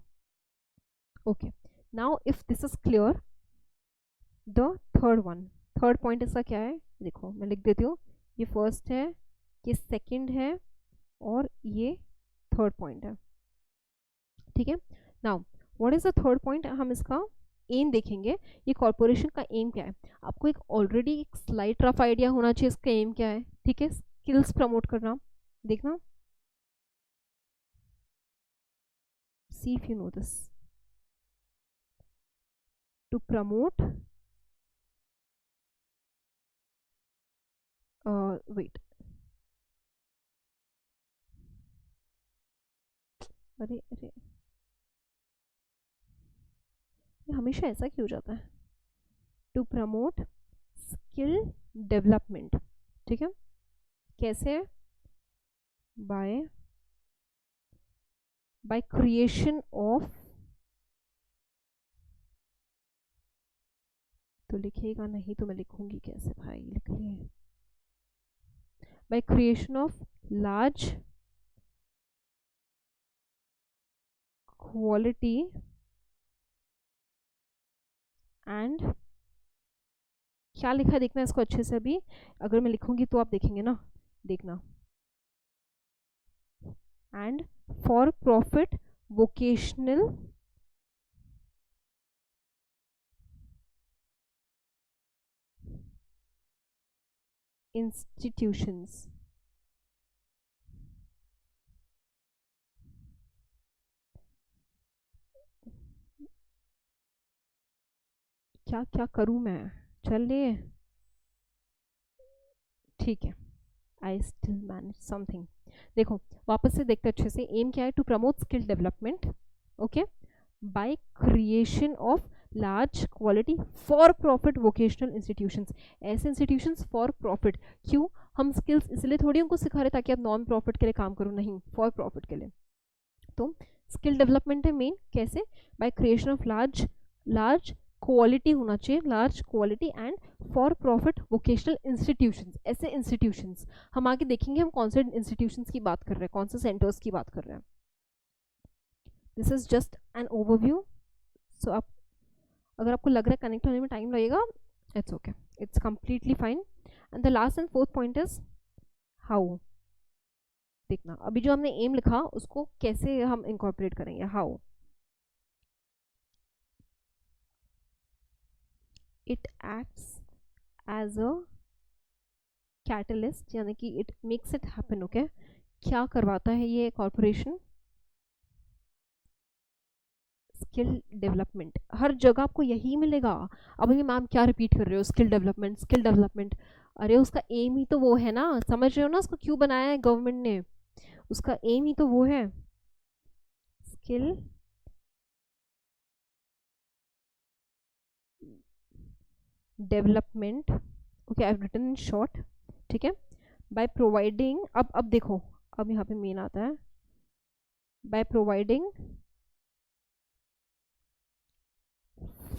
Okay, now if this is clear, the third point इसका क्या है? देखो मैं लिख देती हूँ, ये फर्स्ट है, ये सेकंड है, और ये थर्ड पॉइंट है। ठीक है, now what is the third point? हम इसका एम देखेंगे, ये कॉर्पोरेशन का एम क्या है। आपको एक ऑलरेडी एक स्लाइट रफ आइडिया होना चाहिए इसका एम क्या है। ठीक है, स्किल्स प्रमोट करना, देखना see if you know this. To promote wait, अरे अरे ये हमेशा ऐसा क्यों हो जाता है? टू प्रमोट स्किल डेवलपमेंट, ठीक है, कैसे? बाय क्रिएशन ऑफ, तो लिखिएगा नहीं तो मैं लिखूंगी कैसे भाई, लिख लिए। By creation of large quality and, क्या लिखा है देखना इसको अच्छे से, अभी अगर मैं लिखूंगी तो आप देखेंगे ना, देखना। And for profit vocational institutions, क्या क्या करूं मैं, चल ले, ठीक है, आई स्टिल मैनेज समथिंग। देखो वापस से देखते अच्छे से, एम क्या है? To promote skill development, okay, by creation of large quality for profit vocational institutions, ऐसे इंस्टीट्यूशंस फॉर प्रॉफिट। क्यों? हम स्किल्स इसलिए थोड़ी उनको सिखा रहे ताकि आप नॉन प्रॉफिट के लिए काम करो, नहीं, फॉर प्रॉफिट के लिए। तो स्किल डेवलपमेंट है मेन, कैसे? By creation of large quality होना चाहिए, large quality and for profit vocational institutions, ऐसे इंस्टीट्यूशंस। हम आगे देखेंगे हम कौन से इंस्टीट्यूशंस की बात कर रहे हैं, कौन से सेंटर्स की बात कर रहे हैं। This is just an overview. So आप अगर आपको लग रहा है कनेक्ट होने में टाइम लगेगा, it's okay, it's completely fine. And the last and fourth point is how. देखना अभी जो हमने एम लिखा उसको कैसे हम इंकॉर्पोरेट करेंगे, how. It acts as a catalyst, यानी कि it makes it happen, okay. क्या करवाता है ये कॉर्पोरेशन? Skill development. हर जगह आपको यही मिलेगा। अब ये मैम क्या रिपीट कर रहे हो, स्किल डेवलपमेंट स्किल डेवलपमेंट, अरे उसका एम ही तो वो है ना, समझ रहे हो ना उसको क्यों बनाया है गवर्नमेंट ने, उसका एम ही तो वो है, skill development, okay, I have written in short, ठीक है। बाय प्रोवाइडिंग, अब देखो, अब यहाँ पे मेन आता है, बाय प्रोवाइडिंग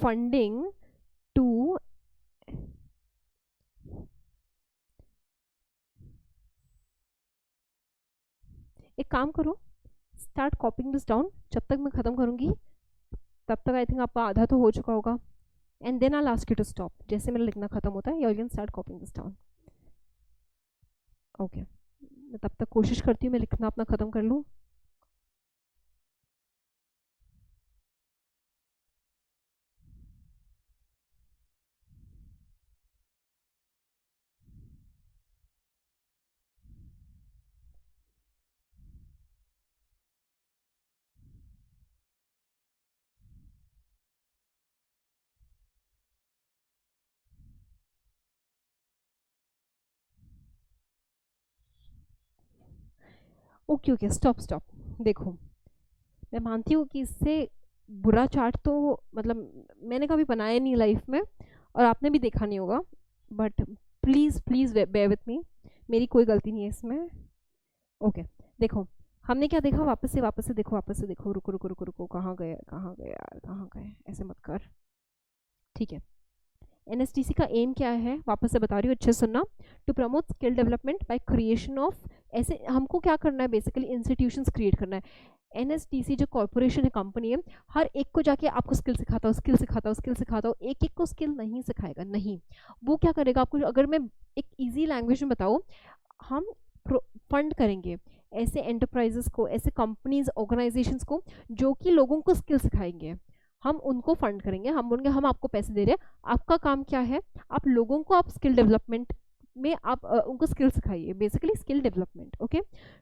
फंडिंग टू एक काम करो, स्टार्ट कॉपिंग दिस डाउन, जब तक मैं खत्म करूंगी तब तक आई थिंक आपका आधा तो हो चुका होगा, and then I ask you to stop, जैसे मेरा लिखना खत्म होता है, you can start copying this down, okay. मैं तब तक कोशिश करती हूँ मैं लिखना अपना खत्म कर लूँ। ओके ओके, स्टॉप, देखो मैं मानती हूँ कि इससे बुरा चार्ट तो मतलब मैंने कभी बनाया नहीं लाइफ में और आपने भी देखा नहीं होगा, but please please bear with me, मेरी कोई गलती नहीं है इसमें, ओके। देखो हमने क्या देखा, वापस से देखो, रुको, कहाँ गए यार, कहाँ गए, ऐसे मत कर, ठीक है। एनएसटीसी का एम क्या है, वापस से बता रही हूँ, अच्छे सुनना। To promote skill development by creation of, ऐसे हमको क्या करना है, बेसिकली इंस्टीट्यूशंस क्रिएट करना है। एनएसटीसी जो कॉर्पोरेशन है, कंपनी है, हर एक को जाके आपको स्किल सिखाता हो, एक एक को स्किल नहीं सिखाएगा, नहीं, वो क्या करेगा आपको, अगर मैं एक ईजी लैंग्वेज में बताऊँ, हम फंड करेंगे ऐसे एंटरप्राइजेस को, ऐसे कंपनीज ऑर्गेनाइजेशंस को जो कि लोगों को स्किल सिखाएंगे, हम उनको फंड करेंगे, हम बोलेंगे हम आपको पैसे दे रहे हैं, आपका काम क्या है, आप लोगों को आप स्किल डेवलपमेंट में आप उनको स्किल सिखाइए, basically skill development. Okay,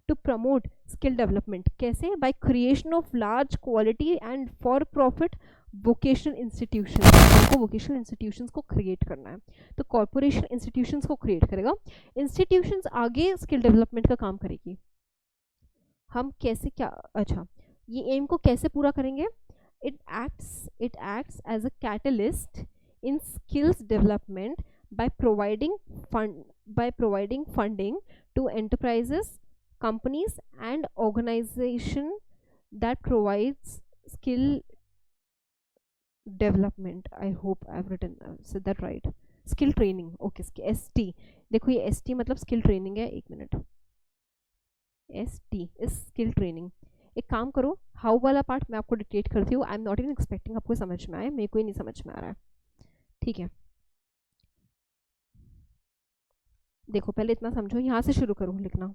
to promote skill development कैसे? By creation of large quality and for profit vocational institution, आपको वोकेशनल इंस्टीट्यूशंस को क्रिएट करना है, तो कॉर्पोरेशन इंस्टीट्यूशंस को क्रिएट करेगा, इंस्टीट्यूशंस आगे स्किल डेवलपमेंट का काम करेगी। हम कैसे क्या, अच्छा ये एम को कैसे पूरा करेंगे? it acts as a catalyst in skills development by providing funding to enterprises, companies and organization that provides skill development. I hope I've said that right. Skill training. Okay, ST, देखो ये ST मतलब skill training है, एक minute, ST is skill training. एक काम करो, how वाला part मैं आपको डिक्टेट करती हूँ, I am not even expecting आपको समझ में आए, मेरे को ही नहीं समझ में आ रहा है, ठीक है। देखो पहले इतना समझो, यहाँ से शुरू करूँ लिखना।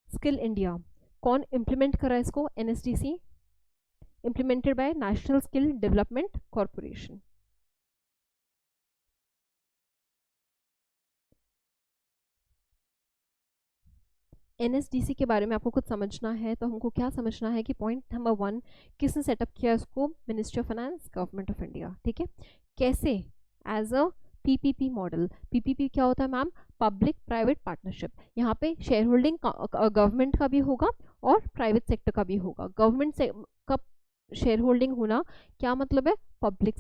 स्किल इंडिया कौन इम्प्लीमेंट कर रहा है इसको? NSDC, implemented by National Skill development corporation. NSDC के बारे में आपको कुछ समझना है तो हमको क्या समझना है कि पॉइंट नंबर 1, किसने सेटअप किया उसको? Ministry of Finance, Government of India, ठीक है। कैसे? As a PPP model. PPP क्या होता है मैम? Public private partnership. यहाँ पे शेयर होल्डिंग गवर्नमेंट का भी होगा और प्राइवेट सेक्टर का भी होगा। गवर्नमेंट से का शेयर होल्डिंग होना क्या मतलब है? पब्लिक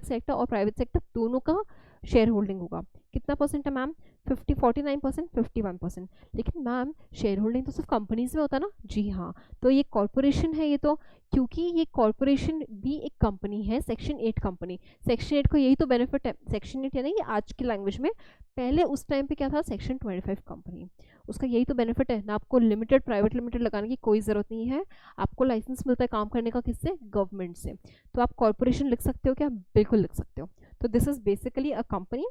सेक्टर और प्राइवेट सेक्टर दोनों का शेयर होल्डिंग होगा। कितना परसेंट है मैम? 49%, 51%। लेकिन मैम शेयर होल्डिंग तो सिर्फ कंपनीज में होता है ना? जी हाँ, तो ये कॉर्पोरेशन है ये तो, क्योंकि ये कॉर्पोरेशन भी एक कंपनी है, सेक्शन 8 कंपनी। सेक्शन 8 को यही तो बेनिफिट है, सेक्शन 8 यानी कि आज की लैंग्वेज में, पहले उस टाइम पे क्या था? सेक्शन 25 कंपनी, उसका यही तो बेनिफिट है ना, आपको लिमिटेड प्राइवेट लिमिटेड लगाने की कोई ज़रूरत नहीं है, आपको लाइसेंस मिलता है काम करने का, किससे? गवर्नमेंट से। तो आप कॉर्पोरेशन लिख सकते हो क्या? बिल्कुल लिख सकते हो। तो this is basically a company,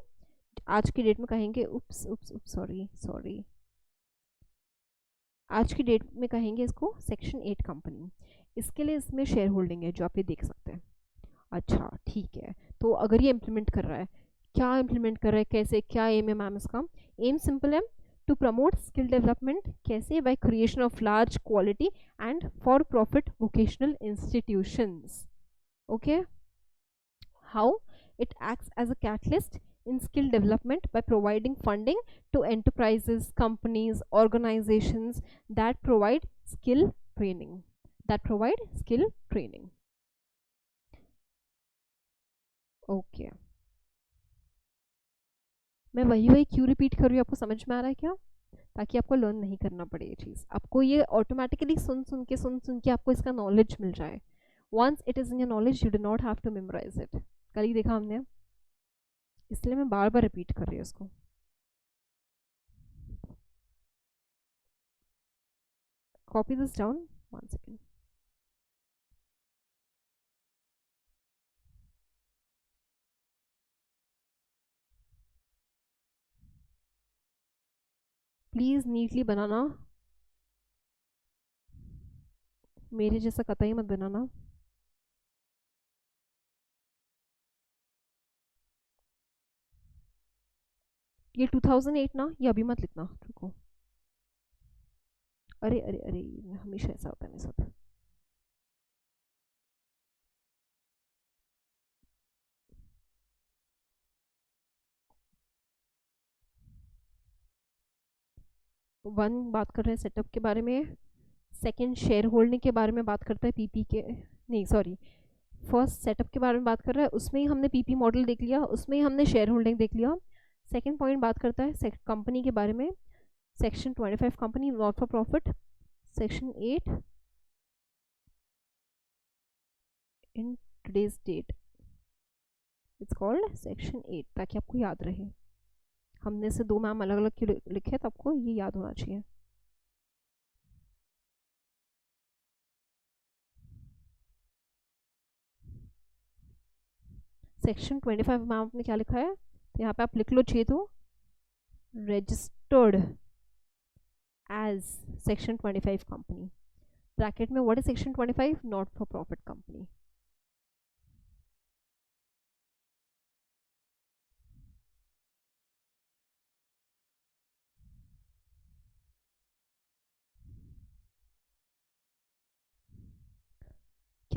आज की डेट में कहेंगे सॉरी आज की डेट में कहेंगे इसको सेक्शन 8 कंपनी। इसके लिए इसमें शेयर होल्डिंग है जो आप ये देख सकते हैं। अच्छा ठीक है, तो अगर ये इम्प्लीमेंट कर रहा है, क्या इम्प्लीमेंट कर रहा है, कैसे, क्या एम है मैम इसका? एम सिंपल है, टू प्रमोट स्किल डेवलपमेंट। कैसे? By creation of large quality and for profit vocational institutions. Okay, how? It acts as a catalyst in skill development by providing funding to enterprises, companies, organizations that provide skill training. Okay. मैं वही क्यों repeat कर रही हूँ, आपको समझ में आ रहा है क्या? ताकि आपको लर्न नहीं करना पड़े ये चीज़, आपको ये ऑटोमेटिकली सुन के आपको इसका नॉलेज मिल जाए। Once it is in your knowledge you do not have to memorise it. कल ही देखा हमने, इसलिए मैं बार बार रिपीट कर रही हूँ इसको। Copy this down, 1 second. Please neatly बनाना, मेरे जैसा कतई मत बनाना। ये 2008 ना, ये अभी मत लिखना, रुको। अरे अरे अरे, हमेशा ऐसा होता है मेरे साथ। वन बात कर रहे हैं सेटअप के बारे में, सेकंड शेयर होल्डिंग के बारे में बात करता है, पीपी के नहीं सॉरी, फर्स्ट सेटअप के बारे में बात कर रहा है, उसमें ही हमने पीपी मॉडल देख लिया, उसमें ही हमने शेयर होल्डिंग देख लिया। सेकंड पॉइंट बात करता है कंपनी के बारे में, section 25 company not for profit, section 8 in today's date it's called section 8, ताकि आपको याद रहे। हमने से 2 मैम अलग अलग क्यों लिखे, तो आपको ये याद होना चाहिए। सेक्शन 25 में आपने क्या लिखा है, तो यहाँ पे आप लिख लो चाहिए तो, registered as section 25 company, bracket में what is section 25? not for profit company।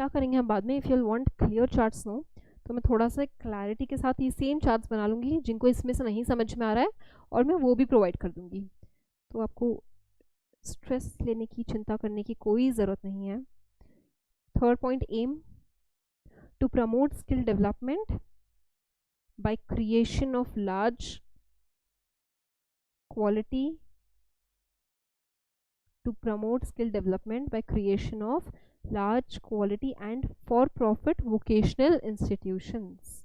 क्या करेंगे हम बाद में, if you want clear charts no, तो मैं थोड़ा सा क्लैरिटी के साथ ये सेम चार्ट्स बना लूँगी जिनको इसमें से नहीं समझ में आ रहा है, और मैं वो भी प्रोवाइड कर दूँगी। तो आपको स्ट्रेस लेने की, चिंता करने की कोई ज़रूरत नहीं है। Third point, aim to promote skill development by creation of large quality to promote skill development by creation of large quality and for profit vocational institutions.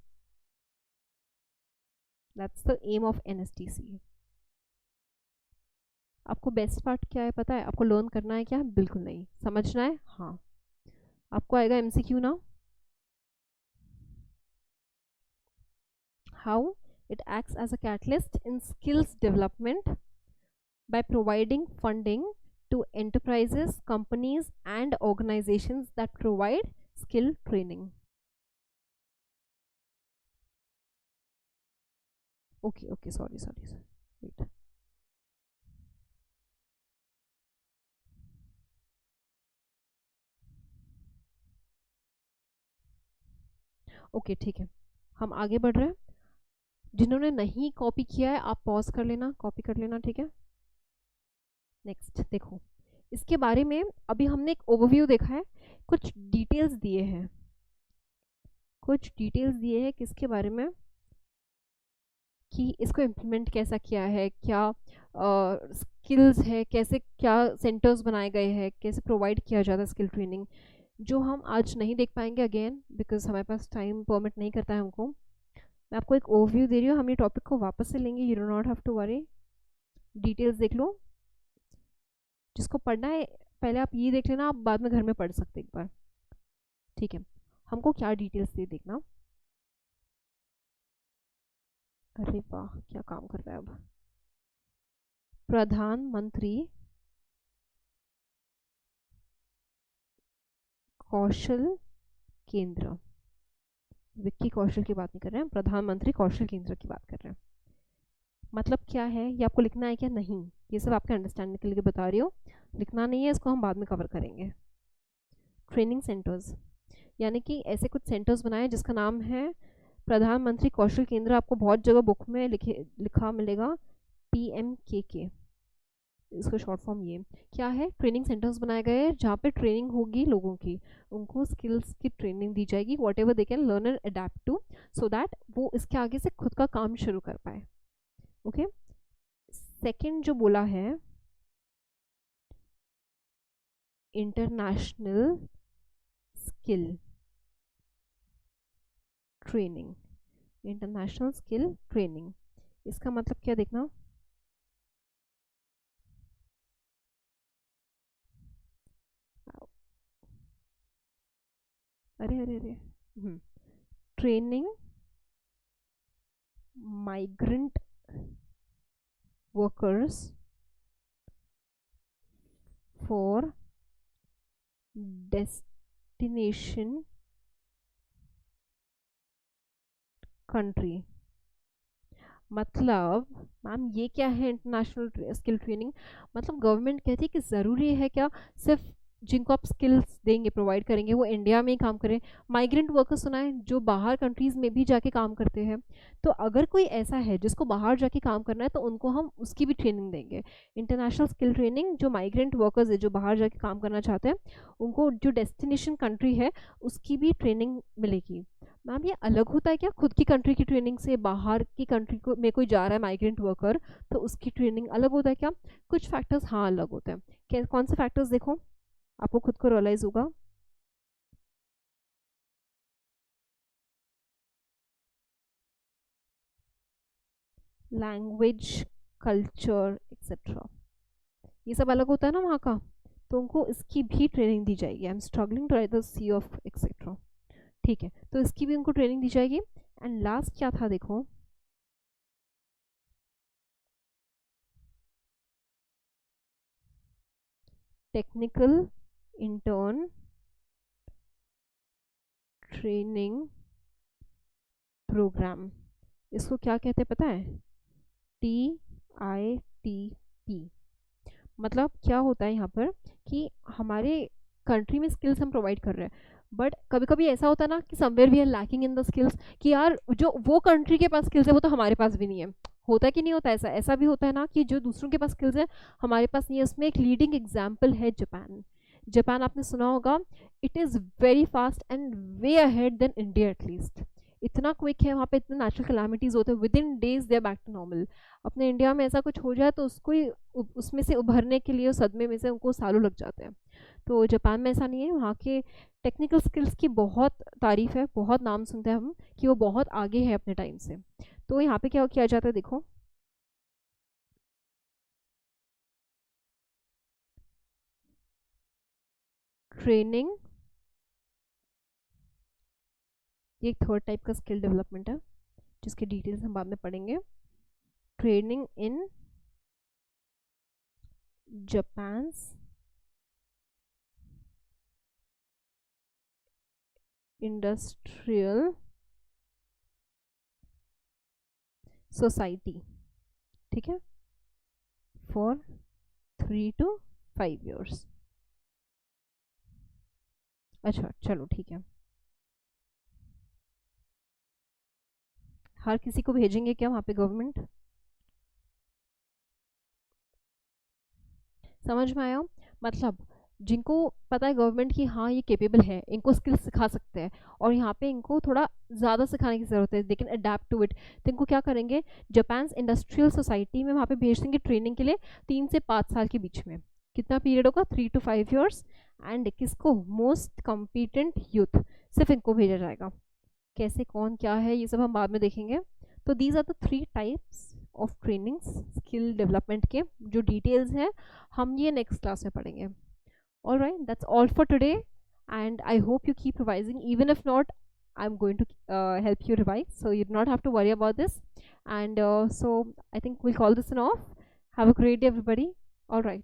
That's the aim of NSTC. आपको best part क्या है पता है? आपको learn करना है क्या? बिल्कुल नहीं। समझना है? हाँ। आपको आएगा MCQ ना, how it acts as a catalyst in skills development by providing funding to enterprises, companies and organizations that provide skill training. Okay, sorry, wait. Okay ठीक है, हम आगे बढ़ रहे हैं। जिन्होंने नहीं कॉपी किया है आप पॉज कर लेना, कॉपी कर लेना, ठीक है। नेक्स्ट देखो, इसके बारे में अभी हमने एक ओवरव्यू देखा है, कुछ डिटेल्स दिए हैं, किसके बारे में, कि इसको इम्प्लीमेंट कैसा किया है, क्या स्किल्स है, कैसे क्या सेंटर्स बनाए गए हैं, कैसे प्रोवाइड किया जाता है स्किल ट्रेनिंग, जो हम आज नहीं देख पाएंगे अगेन बिकॉज हमारे पास टाइम परमिट नहीं करता है हमको। मैं आपको एक ओवरव्यू दे रही हूँ, हम ये टॉपिक को वापस से लेंगे, you do not have to worry. Details देख लो, जिसको पढ़ना है पहले आप ये देख लेना, आप बाद में घर में पढ़ सकते एक बार, ठीक है। हमको क्या डिटेल्स दे देखना, अरे वाह क्या काम कर रहा है। अब प्रधानमंत्री कौशल केंद्र, विक्की कौशल की बात नहीं कर रहे हैं, प्रधानमंत्री कौशल केंद्र की बात कर रहे हैं। मतलब क्या है ये आपको लिखना है क्या? नहीं, ये सब आपके अंडरस्टैंडिंग के लिए बता रही हूँ, लिखना नहीं है, इसको हम बाद में कवर करेंगे। ट्रेनिंग सेंटर्स, यानी कि ऐसे कुछ सेंटर्स बनाए जिसका नाम है प्रधानमंत्री कौशल केंद्र। आपको बहुत जगह बुक में लिखा मिलेगा PMKK, इसका शॉर्ट फॉर्म ये क्या है, ट्रेनिंग सेंटर्स बनाए गए हैं जहाँ पे ट्रेनिंग होगी लोगों की, उनको स्किल्स की ट्रेनिंग दी जाएगी, whatever they can learn and adapt to, so that वो इसके आगे से खुद का काम शुरू कर पाए। ओके, सेकंड जो बोला है, international skill training, international skill training, इसका मतलब क्या देखना, अरे training migrant workers for destination country. मतलब मैम ये क्या है इंटरनेशनल स्किल ट्रेनिंग? मतलब गवर्नमेंट कहती है कि ज़रूरी है क्या सिर्फ जिनको आप स्किल्स देंगे, प्रोवाइड करेंगे, वो इंडिया में ही काम करें? माइग्रेंट वर्कर्स सुना है, जो बाहर कंट्रीज़ में भी जाके काम करते हैं। तो अगर कोई ऐसा है जिसको बाहर जाके काम करना है तो उनको हम उसकी भी ट्रेनिंग देंगे। इंटरनेशनल स्किल ट्रेनिंग, जो माइग्रेंट वर्कर्स है जो बाहर जाके काम करना चाहते हैं, उनको जो डेस्टिनेशन कंट्री है उसकी भी ट्रेनिंग मिलेगी। मैम ये अलग होता है क्या खुद की कंट्री की ट्रेनिंग से? बाहर की कंट्री को में कोई जा रहा है माइग्रेंट वर्कर तो उसकी ट्रेनिंग अलग होता है क्या? कुछ फैक्टर्स हाँ अलग होते हैं। कौन से फैक्टर्स देखो, आपको खुद को रियलाइज होगा। लैंग्वेज, कल्चर एक्सेट्रा, ये सब अलग होता है ना वहाँ का, तो उनको इसकी भी ट्रेनिंग दी जाएगी। I am struggling to write the C of etcetera, ठीक है, तो इसकी भी उनको ट्रेनिंग दी जाएगी। एंड लास्ट क्या था देखो, टेक्निकल इंटर्न ट्रेनिंग प्रोग्राम, इसको क्या कहते हैं पता है? TITP। मतलब क्या होता है यहाँ पर कि हमारे कंट्री में स्किल्स हम प्रोवाइड कर रहे हैं, बट कभी कभी ऐसा होता है ना कि somewhere we are lacking in the skills, कि यार जो वो कंट्री के पास स्किल्स है वो तो हमारे पास भी नहीं है। होता है कि नहीं होता, ऐसा ऐसा भी होता है ना कि जो दूसरों के पास स्किल्स है हमारे पास नहीं है। उसमें एक लीडिंग एग्जाम्पल है जापान। जापान आपने सुना होगा, it is very fast and way ahead than India at least. इतना क्विक है वहाँ पे, इतने नेचुरल कैलामिटीज़ होते हैं, within days they are back to normal. अपने इंडिया में ऐसा कुछ हो जाए तो उसको ही उसमें से उभरने के लिए, उस सदमे में से उनको सालों लग जाते हैं। तो जापान में ऐसा नहीं है, वहाँ के टेक्निकल स्किल्स की बहुत तारीफ है, बहुत नाम सुनते हैं हम कि वो बहुत आगे है अपने टाइम से। तो यहाँ पे क्या किया जाता है देखो, ट्रेनिंग, ये एक थर्ड टाइप का स्किल डेवलपमेंट है जिसके डिटेल्स हम बाद में पढ़ेंगे। Training in Japan's industrial society, ठीक है, फॉर 3 to 5 years। अच्छा चलो ठीक है, हर किसी को भेजेंगे क्या वहाँ पे गवर्नमेंट? समझ में आया? मतलब जिनको पता है गवर्नमेंट की हाँ ये केपेबल है, इनको स्किल्स सिखा सकते हैं, और यहाँ पे इनको थोड़ा ज़्यादा सिखाने की ज़रूरत है, they can adapt to it, तो इनको क्या करेंगे, जापान इंडस्ट्रियल सोसाइटी में वहाँ पे भेज देंगे ट्रेनिंग के लिए 3 से 5 साल के बीच में। कितना पीरियड होगा? 3 to 5 years। एंड किसको? मोस्ट कॉम्पिटेंट यूथ, सिर्फ इनको भेजा जाएगा। कैसे, कौन, क्या है, ये सब हम बाद में देखेंगे। तो these are the 3 types of trainings skill development के, जो डिटेल्स हैं हम ये नेक्स्ट क्लास में पढ़ेंगे। All right, that's all for today, and I hope you keep revising, even if not I'm going to help you revise, so you do not have to worry about this. And so I think we'll call this an off. Have a great day, everybody. All right.